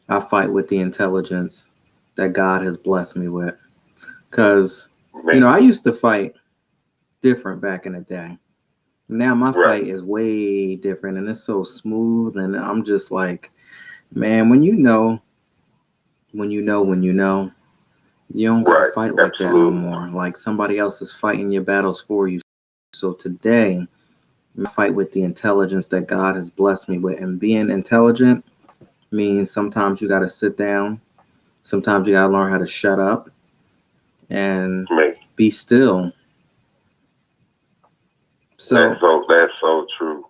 I fight with the intelligence that God has blessed me with, because I used to fight different back in the day. Now my fight is way different, and it's so smooth, and I'm just like, man, when you know, you don't gotta fight like that no more. Like somebody else is fighting your battles for you. So today, I fight with the intelligence that God has blessed me with, and being intelligent means sometimes you gotta sit down, sometimes you gotta learn how to shut up and be still So That's so true.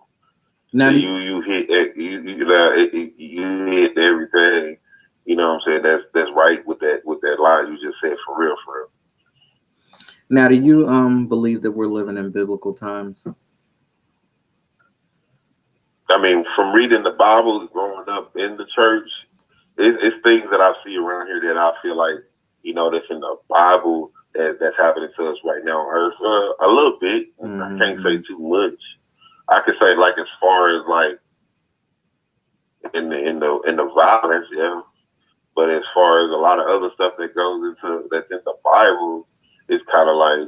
now, You hit you hit everything. You know what I'm saying? That's right with that line you just said, for real, for real. now, do you believe that we're living in biblical times? I mean, from reading the Bible, growing up in the church, it's things that I see around here that I feel like, that's in the Bible that's happening to us right now on earth. A little bit. I can't say too much. I could say, like, as far as like in the violence, yeah. But as far as a lot of other stuff that goes that's in the Bible, it's kind of like,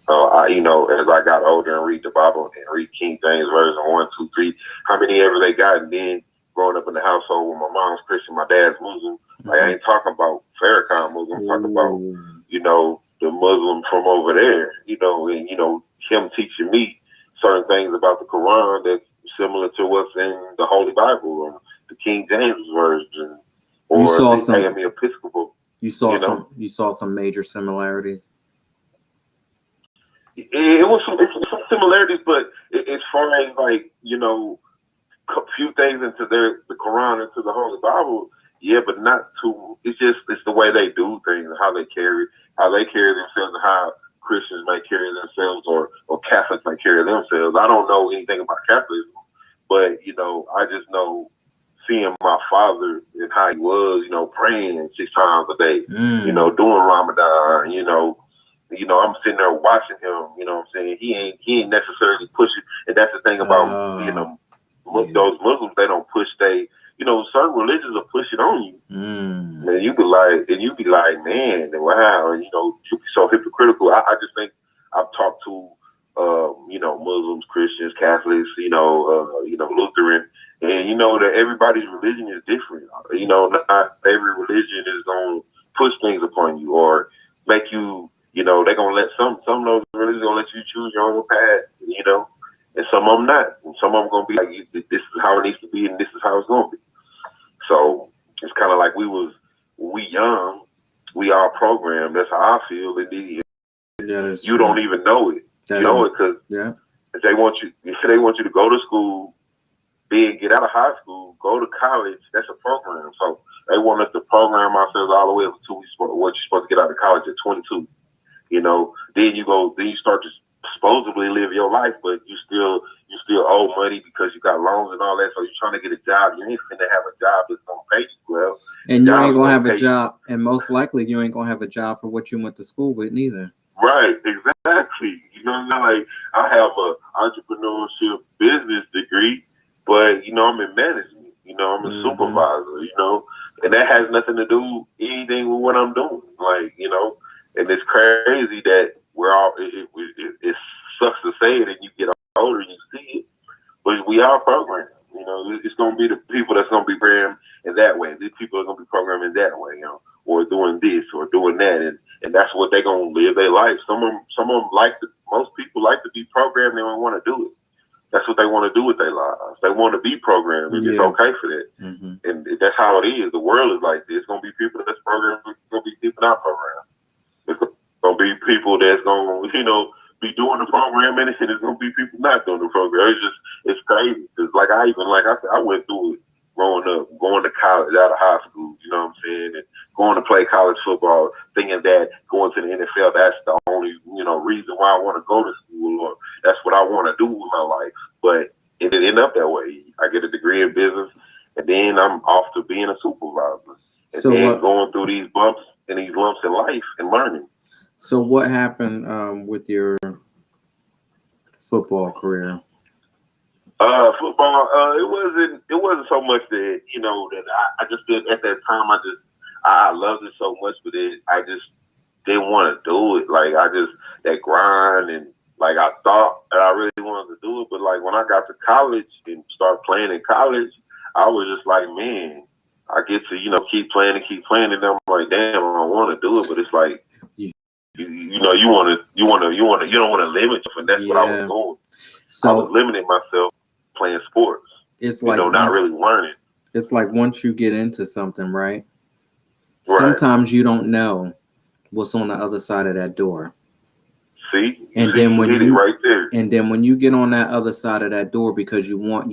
as I got older and read the Bible and read King James Version 1, 2, 3, how many ever they got, and then growing up in the household where my mom's Christian, my dad's Muslim. Like, I ain't talking about Farrakhan Muslim, I'm talking about, the Muslim from over there, and, him teaching me certain things about the Quran that's similar to what's in the Holy Bible or the King James Version or the AME Episcopal. You saw some major similarities. It was some similarities, but as far as like, a few things into the Quran, into the Holy Bible, yeah, but not too. It's the way they do things, how they carry themselves, and how Christians may carry themselves, or Catholics may carry themselves. I don't know anything about Catholicism, but I just know seeing my father and how he was, praying 6 times a day, doing Ramadan, I'm sitting there watching him, you know what I'm saying? He ain't necessarily pushing, and that's the thing about, those Muslims, they don't push certain religions will push it on you. And you be like, man, wow, you be so hypocritical. I just think I've talked to, Muslims, Christians, Catholics, Lutheran, and that everybody's religion is different. Not every religion is going to push things upon you or make you, they're going to let some of those religions going to let you choose your own path, and some of them not. And some of them going to be like, this is how it needs to be and this is how it's going to be. So it's kind of like we young, we all programmed. That's how I feel. You don't even know it. Because they want you to go to school, then get out of high school, go to college. That's a program. So they want us to program ourselves all the way up to what you're supposed to get out of college at 22. Then you start to supposedly live your life, but you still owe money because you got loans and all that. So you're trying to get a job. You ain't finna have a job that's gonna pay you well. And you ain't gonna have a job, and most likely you ain't gonna have a job for what you went to school with neither. Right, exactly. Like, I have a entrepreneurship business degree, but I'm in management. I'm a supervisor. And that has nothing to do anything with what I'm doing. Like, and it's crazy that we're all. It sucks to say it, and you get older and you see it, but we are programmed. It's gonna be the people that's gonna be programmed in that way. These people are gonna be programmed in that way, or doing this or doing that, and that's what they're gonna live their life. Some of them most people like to be programmed. They don't want to do it. That's what they want to do with their lives. They want to be programmed, and it's okay for that. And that's how it is. The world is like this. It's gonna be people that's programmed. It's gonna be people not programmed. It's gonna be people that's gonna, be doing the programming, and it's gonna be people not doing the program. It's crazy. Cause like I said, I went through it growing up, going to college out of high school. You know what I'm saying? And going to play college football, thinking that going to the NFL, that's the only reason why I want to go to school, or that's what I want to do with my life. But it didn't end up that way. I get a degree in business, and then I'm off to being a supervisor, and then going through these bumps and these lumps in life and learning. So what happened with your football career? Football, it wasn't so much that, that I just did at that time. I loved it so much, but I just didn't want to do it. Like, that grind, and like, I thought that I really wanted to do it, but like, when I got to college and started playing in college, I was just like, man, I get to, keep playing, and I'm like, damn, I don't want to do it, but it's like, you don't want to limit yourself, and that's what I was doing. So I was limiting myself playing sports. It's like not really learning. It's like once you get into something, right? Sometimes you don't know what's on the other side of that door. See, And then you when hit it right there. and then when you get on that other side of that door because you want,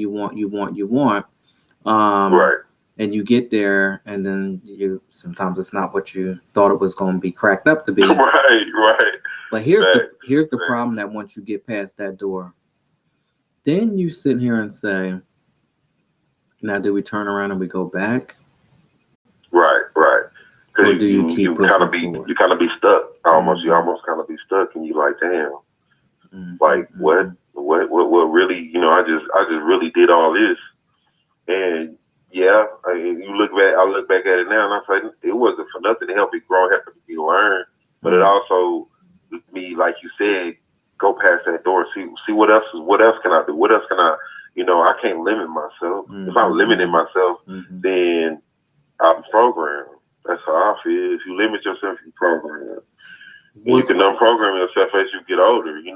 Right. and you get there, and then sometimes it's not what you thought it was going to be cracked up to be. Right. But here's the Right. problem, that once you get past that door, then you sit here and say, now do we turn around and we go back? Right. Or Because do you keep you pushing kind of be forward? stuck almost. Mm-hmm. You almost kind of be stuck, and you like, damn, Mm-hmm. like what really? I just really did all this, and yeah, you look back. I look back at it now, and I say it wasn't for nothing to help me grow, help me learn, but it also me, like you said, go past that door, see what else can I do? What else can I? I can't limit myself. If I'm limiting myself, then I'm programmed. That's how I feel. If you limit yourself, you program. And you can unprogram yourself as you get older. You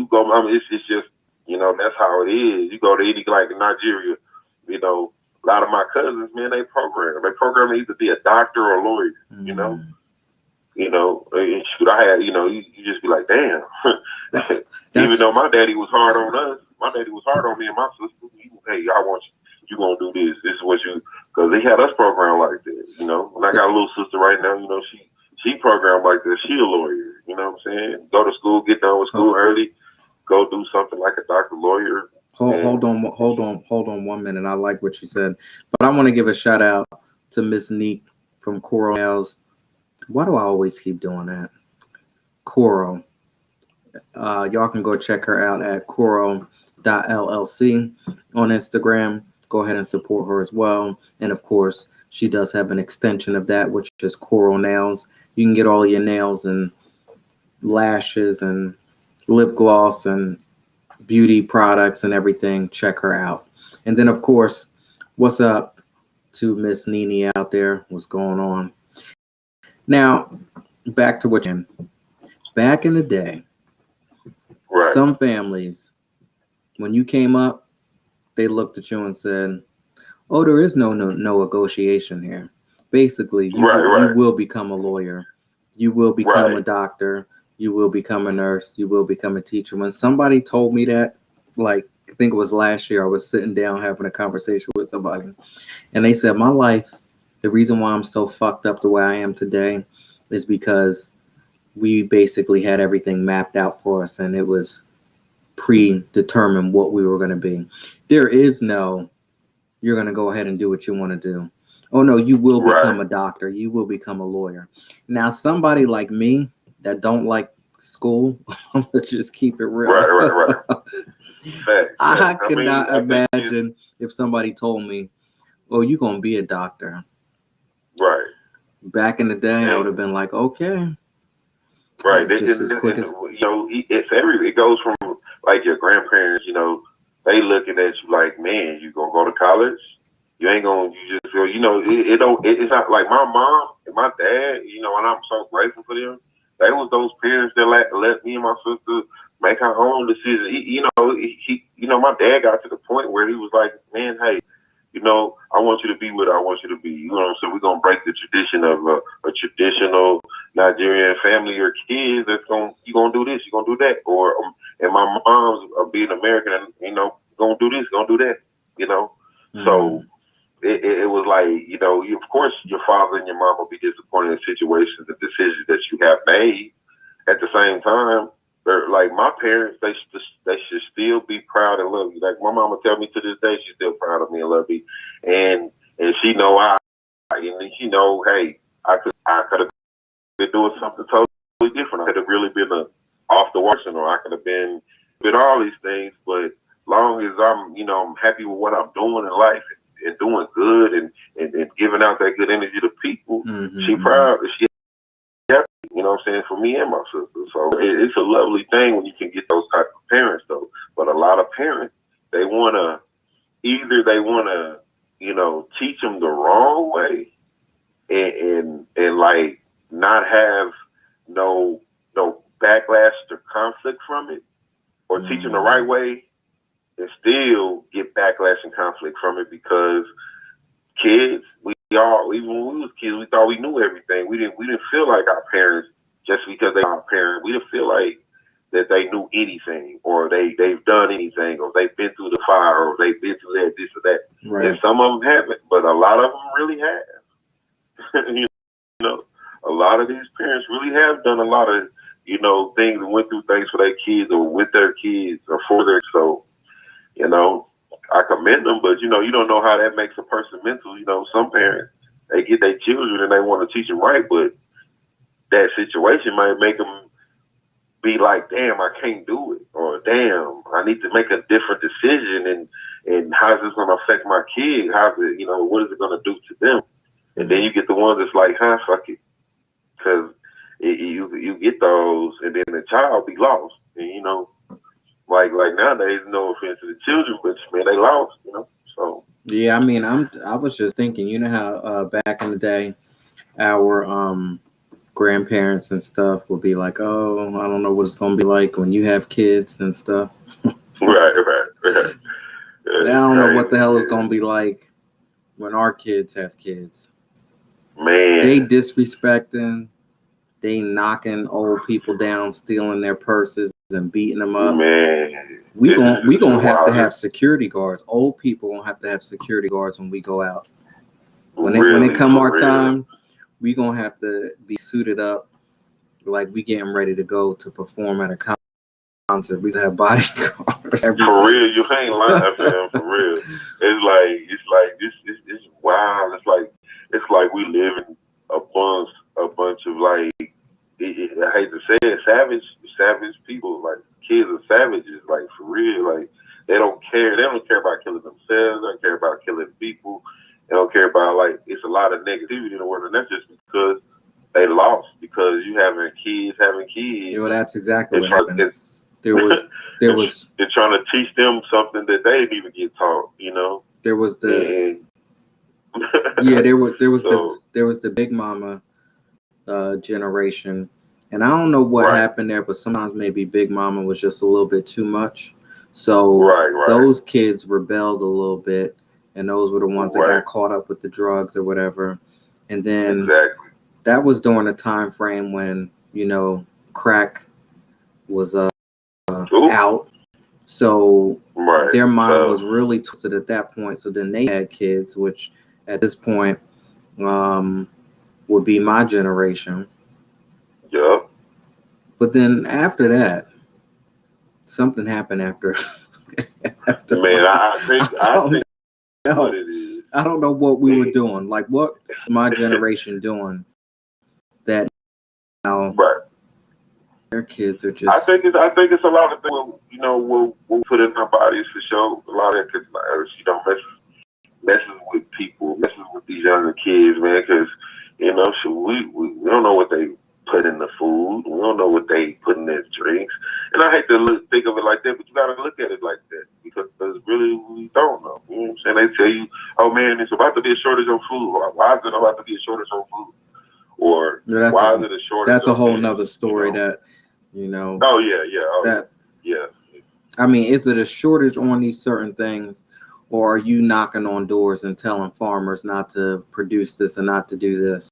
go. I mean, it's just that's how it is. You go to any like in Nigeria. A lot of my cousins, man, they program. They program to either be a doctor or a lawyer. And shoot, I had, you just be like, damn. Even though my daddy was hard on us, my daddy was hard on me and my sister. Hey, I want you gonna do this. This is what you, because they had us programmed like that. And I got a little sister right now. She programmed like that. She a lawyer. You know what I'm saying? Go to school, get done with school early, go do something like a doctor, lawyer. Hold on 1 minute. I like what you said, but I want to give a shout out to Miss Neek from Coral Nails. Why do I always keep doing that? Coral. Y'all can go check her out at coral.llc on Instagram. Go ahead and support her as well. And of course, she does have an extension of that, which is Coral Nails. You can get all your nails and lashes and lip gloss and beauty products and everything. Check her out. And then, of course, what's up to Miss Nene out there? What's going on? Now, back to what you back in the day. Right. Some families, when you came up, they looked at you and said, "Oh, there is no negotiation here. Basically, you will become a lawyer, you will become a doctor, you will become a nurse, you will become a teacher." When somebody told me that, like I think it was last year, I was sitting down having a conversation with somebody, and they said, "My life, the reason why I'm so fucked up the way I am today, is because we basically had everything mapped out for us, and it was predetermined what we were going to be. There is no, you're going to go ahead and do what you want to do. Oh no, you will become a doctor. You will become a lawyer." Now, somebody like me that don't like school, I'm going to just keep it real. Right. I could not imagine if somebody told me, "Oh, you're going to be a doctor." Right. Back in the day, I would have been like, okay. Right. Just as quick as, it goes from like your grandparents, they looking at you like, man, you gonna go to college? You ain't gonna, you just feel, it's not like my mom and my dad, and I'm so grateful for them. They was those parents that let me and my sister make our own decisions. My dad got to the point where he was like, man, hey, I want you to be what I want you to be. So we're gonna break the tradition of a traditional Nigerian family or kids you're gonna do this, you're gonna do that, or and my mom's being American and gonna do this, gonna do that, So it was like of course your father and your mom will be disappointed in situations and decisions that you have made. At the same time, they're like my parents, they should still be proud and love you. Like my mama tell me to this day, she's still proud of me and love me, and she know and she know, hey, I could have been doing something totally different. I could have really been off the working, or I could have been all these things. But long as I'm happy with what I'm doing in life and doing good and giving out that good energy to people, she proud. She happy, what I'm saying, for me and my sister. So it's a lovely thing when you can get those type of parents, though. But a lot of parents, they wanna teach them the wrong way and like not have no backlash or conflict from it, or teach them the right way and still get backlash and conflict from it, because kids, even when we was kids, we thought we knew everything. We didn't feel like our parents just because they were our parents. We didn't feel like that they knew anything, or they've done anything, or they've been through the fire, or they've been through that, this or that. Right. And some of them haven't, but a lot of them really have. You know, a lot of these parents really have done a lot of, things and went through things for their kids or with their kids or for their, so, I commend them, but you don't know how that makes a person mental. Some parents, they get their children and they want to teach them right, but that situation might make them be like, damn, I can't do it, or damn, I need to make a different decision, and how's this going to affect my kid? How's it, what is it going to do to them? And then you get the ones that's like, fuck it, because you get those, and then the child be lost, and like nowadays, no offense to the children, but man, they lost, so. Yeah, I mean, I was just thinking, how back in the day, our grandparents and stuff would be like, oh, I don't know what it's gonna be like when you have kids and stuff. Right. I don't know what the hell it's gonna be like when our kids have kids. Man, they disrespecting, they knocking old people down, stealing their purses and beating them up. Man, we gonna have to have security guards. Old people gonna have to have security guards when we go out. When it come our time, we gonna have to be suited up like we getting ready to go to perform at a concert. We have bodyguards. For real, you ain't lying, fam. For real, it's like this. It's wild. It's like we live in a bunch of like, I hate to say it, savage people. Like, kids are savages. Like, for real. Like, they don't care. They don't care about killing themselves. They don't care about killing people. They don't care about, like, it's a lot of negativity in the world, and that's just because they lost, because you having kids. Yeah, well, that's exactly what happened. There was they're trying to teach them something that they didn't even get taught. There was the there was the Big Mama generation, and I don't know what happened there, but sometimes maybe Big Mama was just a little bit too much. So those kids rebelled a little bit, and those were the ones that got caught up with the drugs or whatever. And then that was during a time frame when crack was out, so their mind was really twisted at that point. So then they had kids, which at this point would be my generation. Yeah. But then after that, something happened after. Man, I think what it is. I don't know what we were doing. Like, what my generation doing that now their kids are just. I think it's a lot of things. We'll put in our bodies for sure. A lot of it, messes with people, messes with these younger kids, man. Because we don't know what they put in the food. We don't know what they put in their drinks. And I hate to think of it like that, but you got to look at it like that, because really we don't know. You know what I'm saying? They tell you, oh man, it's about to be a shortage on food. Why is it about to be a shortage on food? Or why is it a shortage? That's a whole nother story that. Oh yeah. Yeah. I mean, is it a shortage on these certain things, or are you knocking on doors and telling farmers not to produce this and not to do this?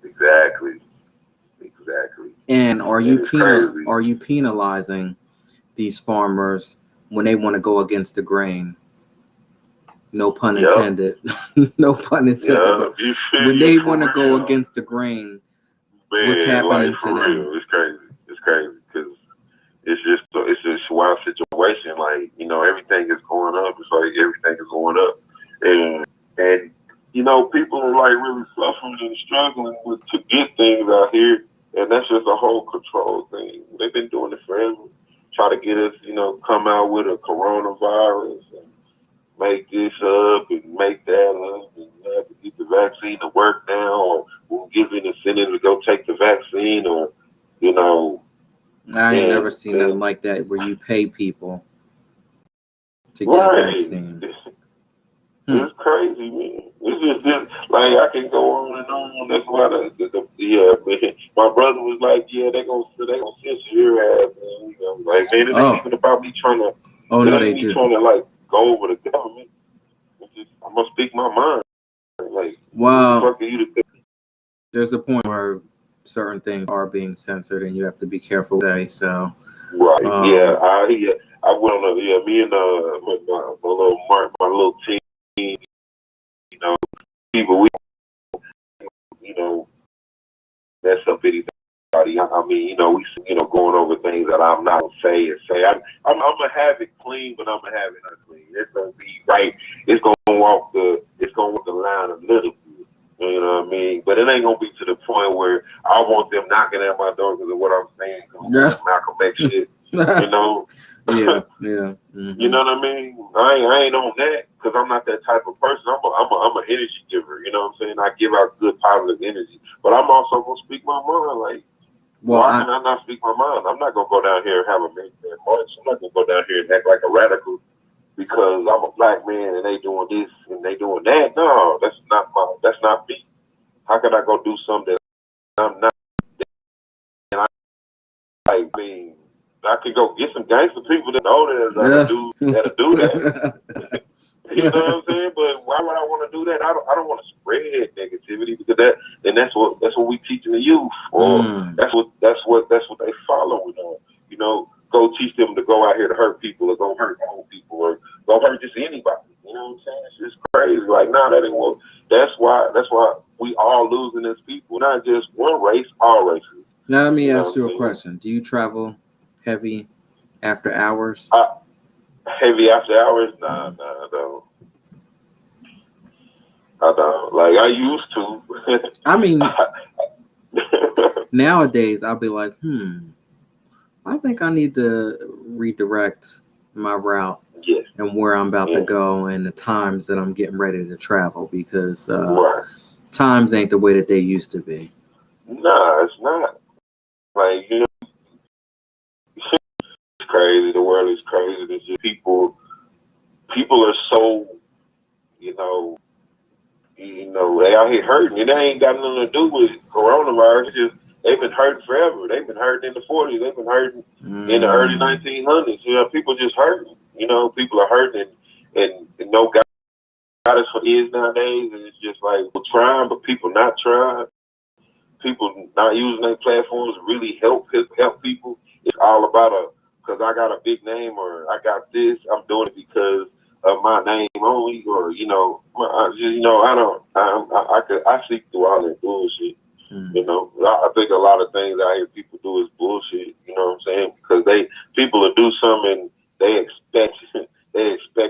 Exactly. And are you penalizing these farmers when they want to go against the grain? No pun intended. No pun intended. Yeah. When they want to go against the grain, man, what's happening to them? Real. It's crazy because it's just a wild situation. Like, everything is going up. It's like everything is going up, and people are like really suffering and struggling to get things out here, and that's just a whole control thing. They've been doing it forever. Try to get us, come out with a coronavirus and make this up and make that up, and have to get the vaccine to work now, or we'll give you an incentive to go take the vaccine, or I ain't never seen nothing like that where you pay people to get a vaccine. It's crazy, man. It's just like, I can go on and on. That's why man. My brother was like, yeah, they gonna censor your ass, man. Like, man, it ain't even about me trying to. Oh no, they do. Trying to like go over the government. I'm gonna speak my mind. Like, well, there's a point where certain things are being censored, and you have to be careful. So Right. Yeah. Um, I went on a me and my little team. You know, people we you know mess up anything. I mean, we going over things that I'm not gonna say and say. I'm gonna have it clean, but I'm gonna have it unclean. It's gonna be right. It's gonna walk the line a little bit. You know what I mean? But it ain't gonna be to the point where I want them knocking at my door because of what I'm saying. yeah. Malcolm X shit. You know. Yeah. Yeah. You know what I mean? I ain't on that because I'm not that type of person. I'm an energy giver. You know what I'm saying? I give out good positive energy, but I'm also gonna speak my mind. Like, Well, why can I not speak my mind? I'm not gonna go down here and have a man march. I'm not gonna go down here and act like a radical because I'm a black man and they doing this and they doing that. No, that's not me. How can I go do something that I'm not? And I mean, I could go get some gangster people that know that'll do that. You know what I'm saying? But why would I want to do that? I don't want to spread negativity because that's what we teaching the youth, or that's what they following on. Go teach them to go out here to hurt people, or go hurt old people, or go hurt just anybody. You know what I'm saying? It's just crazy. Like, nah, that ain't what. That's why we all losing as people, not just one race, all races. now let me You know ask what I'm you a saying? question. Do you travel heavy after hours? Heavy after hours? Nah, Mm. I don't. I don't. Like I used to. I mean, nowadays I'll be like, I think I need to redirect my route Yes. and where I'm about to Yeah. go and the times that I'm getting ready to travel because Right. times ain't the way that they used to be. Nah, it's not. Like, it's crazy. The world is crazy. It's just people are so, you know, they out here hurting. And that ain't got nothing to do with coronavirus. It's just they've been hurting forever. They've been hurting in the 40s. They've been hurting in the early 1900s. People just hurting. People are hurting and no guidance for kids nowadays. And it's just like we're trying, but people not trying. People not using their platforms to really help people. It's all about because I got a big name or I got this. I'm doing it because of my name only, or I see through all that bullshit. I think a lot of things I hear people do is bullshit. You know what I'm saying? Because people will do something and they expect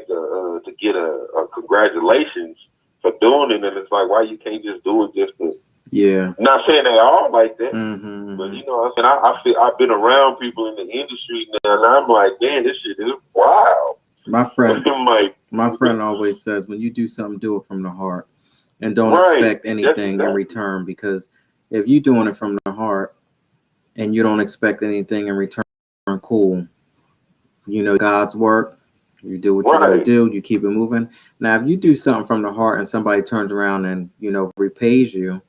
to get a congratulations for doing it, and it's like, why you can't just do it just to. Yeah. Not saying they all like that, but I feel I've been around people in the industry now, and I'm like, man, this shit is wild. My friend, like, my friend always says, when you do something, do it from the heart, and don't right, expect anything in return. Because if you're doing it from the heart and you don't expect anything in return, cool. God's work. You do what you got to do. You keep it moving. Now, if you do something from the heart and somebody turns around and repays you,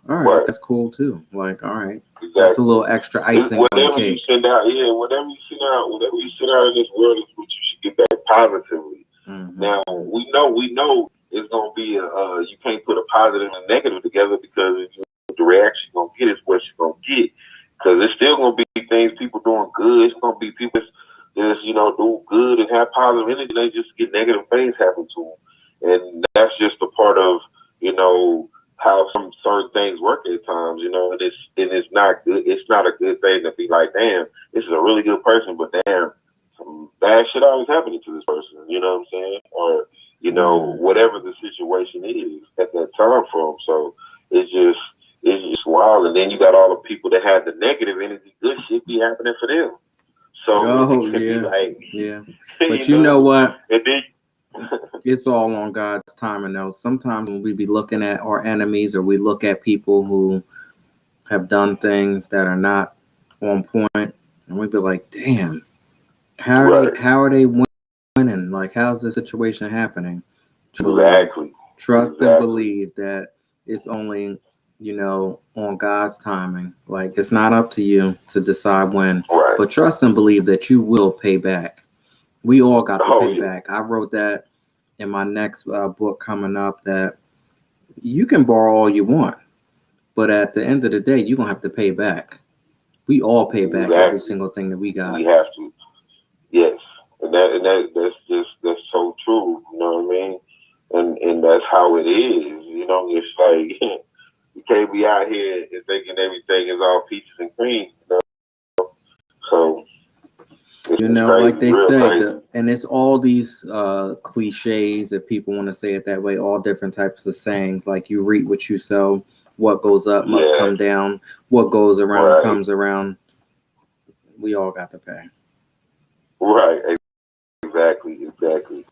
all right, that's cool too. Like, all right, that's a little extra icing on the cake. Whatever you send out in this world is what you should get back positively. Now we know it's gonna be you can't put a positive and a negative together because the reaction you're gonna get is what you're gonna get. Because it's still gonna be things people doing good. It's gonna be people that's do good and have positive energy. They just get negative things happen to them, and that's just a part of how some certain things work at times. And it's not good. It's not a good thing to be like, damn, this is a really good person, but damn, some bad shit always happening to this person. You know what I'm saying? Or whatever the situation is at that time for them. So it's just wild. And then you got all the people that had the negative energy. Good shit be happening for them. So yeah. But you know what? And then, it's all on God's timing, though. Sometimes when we be looking at our enemies, or we look at people who have done things that are not on point, and we be like, "Damn, how are they winning? Like, how's this situation happening?" Trust and believe that it's only on God's timing. Like, it's not up to you to decide when, but trust and believe that you will pay back. We all got to pay back. I wrote that in my next book coming up, that you can borrow all you want, but at the end of the day, you're gonna have to pay back. We all pay back every Exactly. single thing that we got. We have to. Yes. That's so true. You know what I mean? And that's how it is. You know, it's like you can't be out here and thinking everything is all peaches and cream. You know? So it's You know, crazy, like they real say, crazy. and it's all these cliches, if people want to say it that way, all different types of sayings, like you reap what you sow, what goes up must Yeah. come down, what goes around Right. comes around. We all got to pay. Right. Exactly.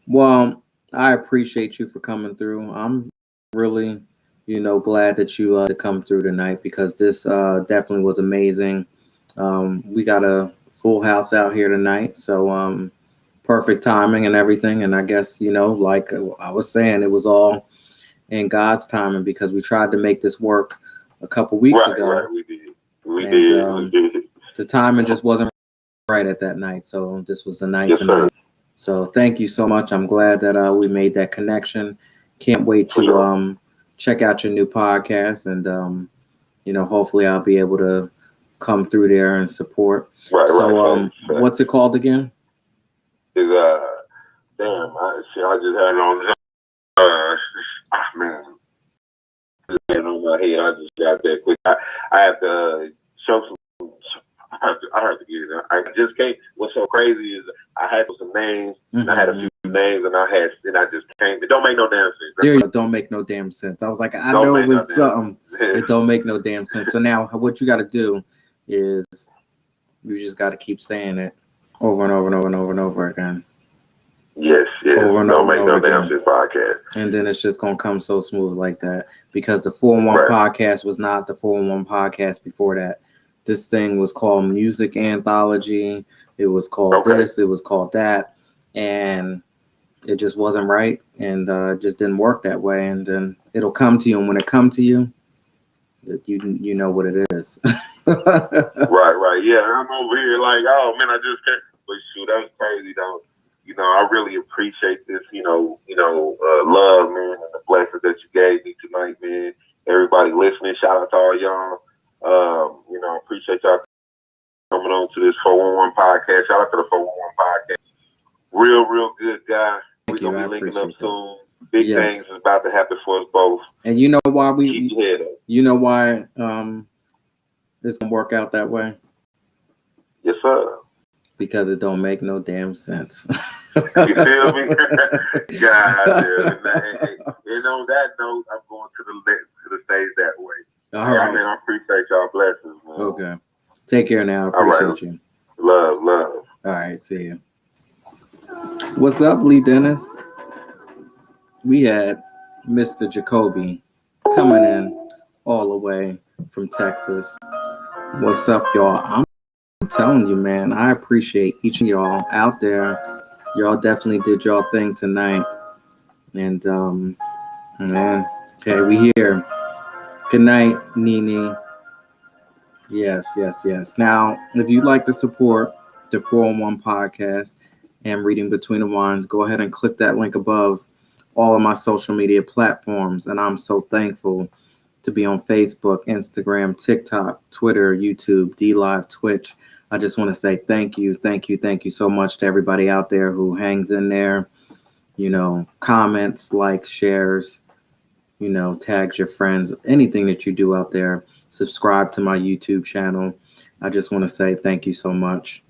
Well, I appreciate you for coming through. I'm really, glad that you to come through tonight, because this definitely was amazing. We got a full house out here tonight, so perfect timing and everything. And I guess, like I was saying, it was all in God's timing, because we tried to make this work a couple weeks ago, Right. We did. and the timing just wasn't right at that night. So this was the night Yes, tonight. sir. So thank you so much. I'm glad that we made that connection. Can't wait For to sure. check out your new podcast, and hopefully I'll be able to come through there and support. Right. So Facts. what's it called again? Is damn, I just had it on man, just on my head. I just got that quick. I have to show some. I have to get it. I just can't. What's so crazy is I had some names. And I had a few names, and I just can't. It don't make no damn sense. There you go. Don't make no damn sense. I was like, I know it was something. It don't make no damn sense. So now what you got to do is you just got to keep saying it over and over and over and over and over again. Yes. Over and Don't over make and no over damn again. shit podcast. And then it's just gonna come so smooth like that, because the 411 Right. podcast was not the 411 podcast before that. This thing was called Music Anthology. It was called this. It was called that, and it just wasn't right, and it just didn't work that way. And then it'll come to you, and when it comes to you, you know what it is. Right. Yeah, I'm over here like, oh man, I just can't. But shoot, that's crazy though. You know, I really appreciate this. Love, man, and the blessings that you gave me tonight, man. Everybody listening, shout out to all y'all. Appreciate y'all coming on to this 411 podcast. Shout out to the 411 podcast. Real good guy. We're gonna be linking up soon. Big things is about to happen for us both. And you know why keep your head up. You know why it's gonna work out that way? Yes, sir. Because it don't make no damn sense. You feel me? God damn. And on that note, I'm going to the stage that way. All right. Man, I appreciate y'all blessings, man. Okay. Take care now. I appreciate you. Love. All right. See you. What's up, Lee Dennis? We had Mr. Jacoby coming in all the way from Texas. What's up, y'all? I'm telling you, man, I appreciate each of y'all out there. Y'all definitely did y'all thing tonight. And man, okay, we here. Good night, Nene. Yes. Now, if you'd like to support the 411 podcast and Reading Between the Lines, go ahead and click that link above all of my social media platforms. And I'm so thankful to be on Facebook, Instagram, TikTok, Twitter, YouTube, DLive, Twitch. I just want to say thank you so much to everybody out there who hangs in there, comments, likes, shares, tags your friends, anything that you do out there. Subscribe to my YouTube channel. I just want to say thank you so much.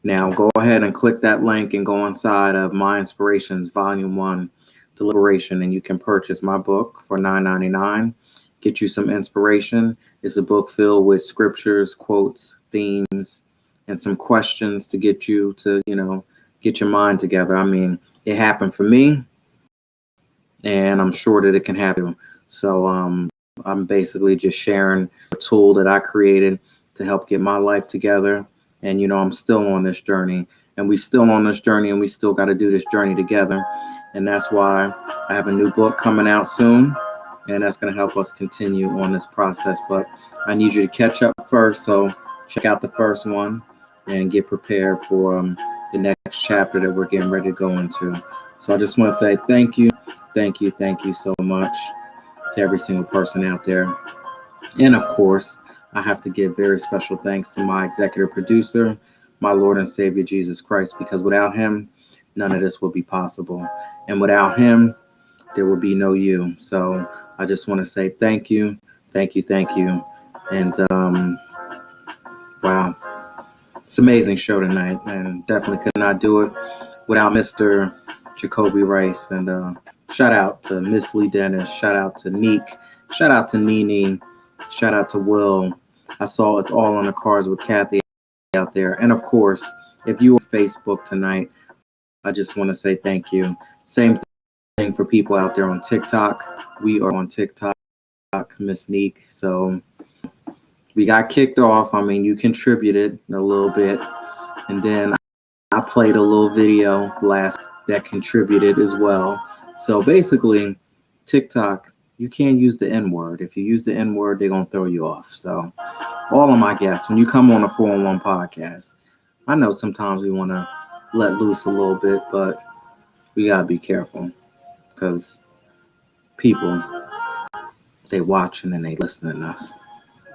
Now go ahead and click that link and go inside of My Inspirations Volume 1, Deliberation, and you can purchase my book for $9.99. Get you some inspiration. It's a book filled with scriptures, quotes, themes, and some questions to get you to, get your mind together. I mean, it happened for me, and I'm sure that it can happen. So I'm basically just sharing a tool that I created to help get my life together. And, I'm still on this journey, and we still on this journey, and we still got to do this journey together. And that's why I have a new book coming out soon, and that's going to help us continue on this process. But I need you to catch up first. So check out the first one and get prepared for the next chapter that we're getting ready to go into. So I just want to say thank you so much to every single person out there. And of course, I have to give very special thanks to my executive producer, my Lord and Savior Jesus Christ, because without him, none of this would be possible. And without him, there will be no you. So I just want to say thank you, thank you, thank you. And wow, it's an amazing show tonight, and definitely could not do it without Mr. Jacoby Rice. And shout out to Miss Lee Dennis, shout out to Neek, shout out to Nene, shout out to Will. I saw it's all on the cards with Kathy out there. And of course, if you are on Facebook tonight, I just want to say thank you. Same thing for people out there on TikTok. We are on TikTok, Miss Neek. So we got kicked off. I mean, you contributed a little bit. And then I played a little video last that contributed as well. So basically, TikTok, you can't use the N word. If you use the N word, they're going to throw you off. So all of my guests, when you come on a 4-on-1 podcast, I know sometimes we want to let loose a little bit, but we got to be careful because people, they watching and they listening to us.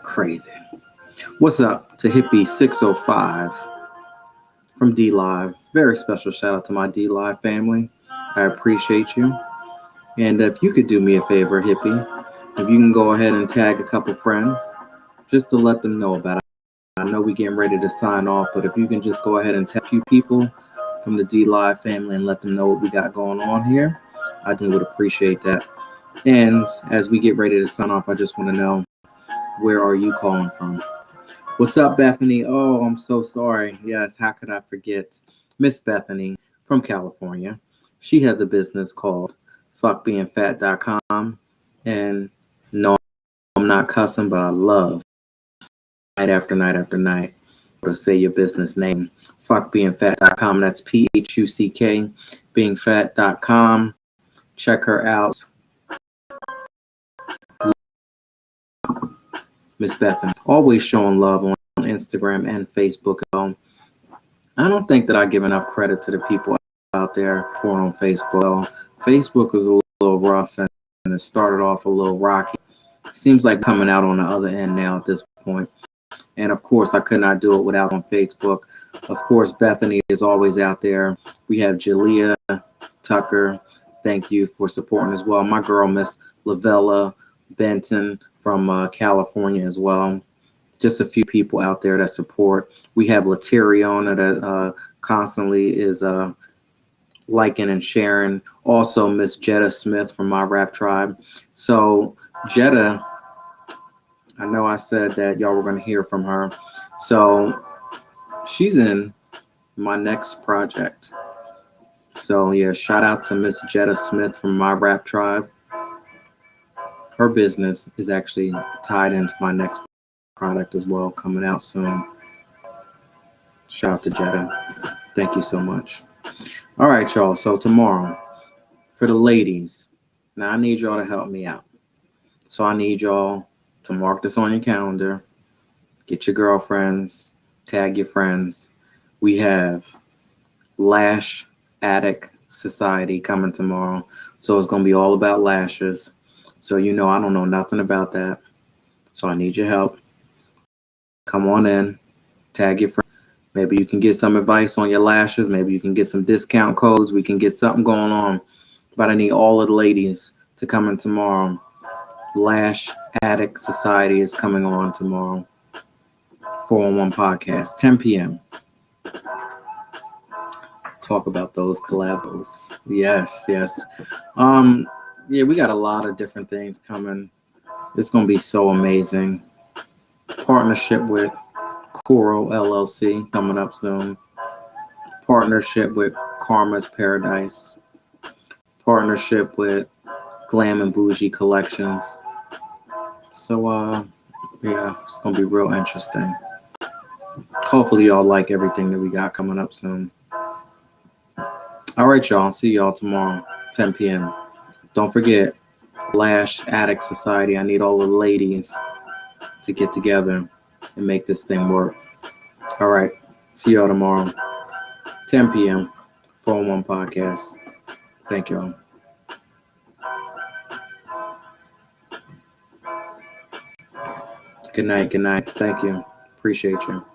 Crazy. What's up to Hippie 605 from D Live? Very special shout out to my D Live family. I appreciate you. And if you could do me a favor, Hippie, if you can go ahead and tag a couple friends just to let them know about it. I know we're getting ready to sign off, but if you can just go ahead and tag a few people from the D Live family and let them know what we got going on here, I would appreciate that. And as we get ready to sign off, I just want to know, where are you calling from? What's up, Bethany? Oh, I'm so sorry. Yes, how could I forget? Miss Bethany from California. She has a business called fuckbeingfat.com. And no, I'm not cussing, but I love night after night after night to say your business name. Fuckbeingfat.com. That's PHUCK, beingfat.com. Check her out. Miss Bethany, always showing love on Instagram and Facebook. I don't think that I give enough credit to the people out there pouring on Facebook. Facebook was a little rough and it started off a little rocky. Seems like coming out on the other end now at this point. And of course, I could not do it without on Facebook. Of course, Bethany is always out there. We have Jalea Tucker. Thank you for supporting as well. My girl, Miss Lavella Benton from California as well. Just a few people out there that support. We have Lateriona that constantly is liking and sharing. Also, Miss Jetta Smith from My Rap Tribe. So, Jetta, I know I said that y'all were going to hear from her. So, she's in my next project. So, yeah, shout out to Miss Jetta Smith from My Rap Tribe. Her business is actually tied into my next product as well, coming out soon. Shout out to Jetta. Thank you so much. All right, y'all. So tomorrow, for the ladies, now I need y'all to help me out. So I need y'all to mark this on your calendar. Get your girlfriends, tag your friends. We have Lash Addict Society coming tomorrow. So it's going to be all about lashes. So I don't know nothing about that. So I need your help. Come on in, tag your friends. Maybe you can get some advice on your lashes. Maybe you can get some discount codes. We can get something going on. But I need all of the ladies to come in tomorrow. Lash Addict Society is coming on tomorrow. 4-on-1 podcast, 10 p.m. Talk about those collabos. Yes. Yeah, we got a lot of different things coming. It's going to be so amazing. Partnership with Coro LLC coming up soon. Partnership with Karma's Paradise. Partnership with Glam and Bougie Collections. So, yeah, it's going to be real interesting. Hopefully y'all like everything that we got coming up soon. All right, y'all. See y'all tomorrow, 10 p.m. Don't forget, Lash Addict Society. I need all the ladies to get together and make this thing work. All right. See y'all tomorrow, 10 p.m. 4-on-1 podcast. Thank y'all. Good night. Good night. Thank you. Appreciate you.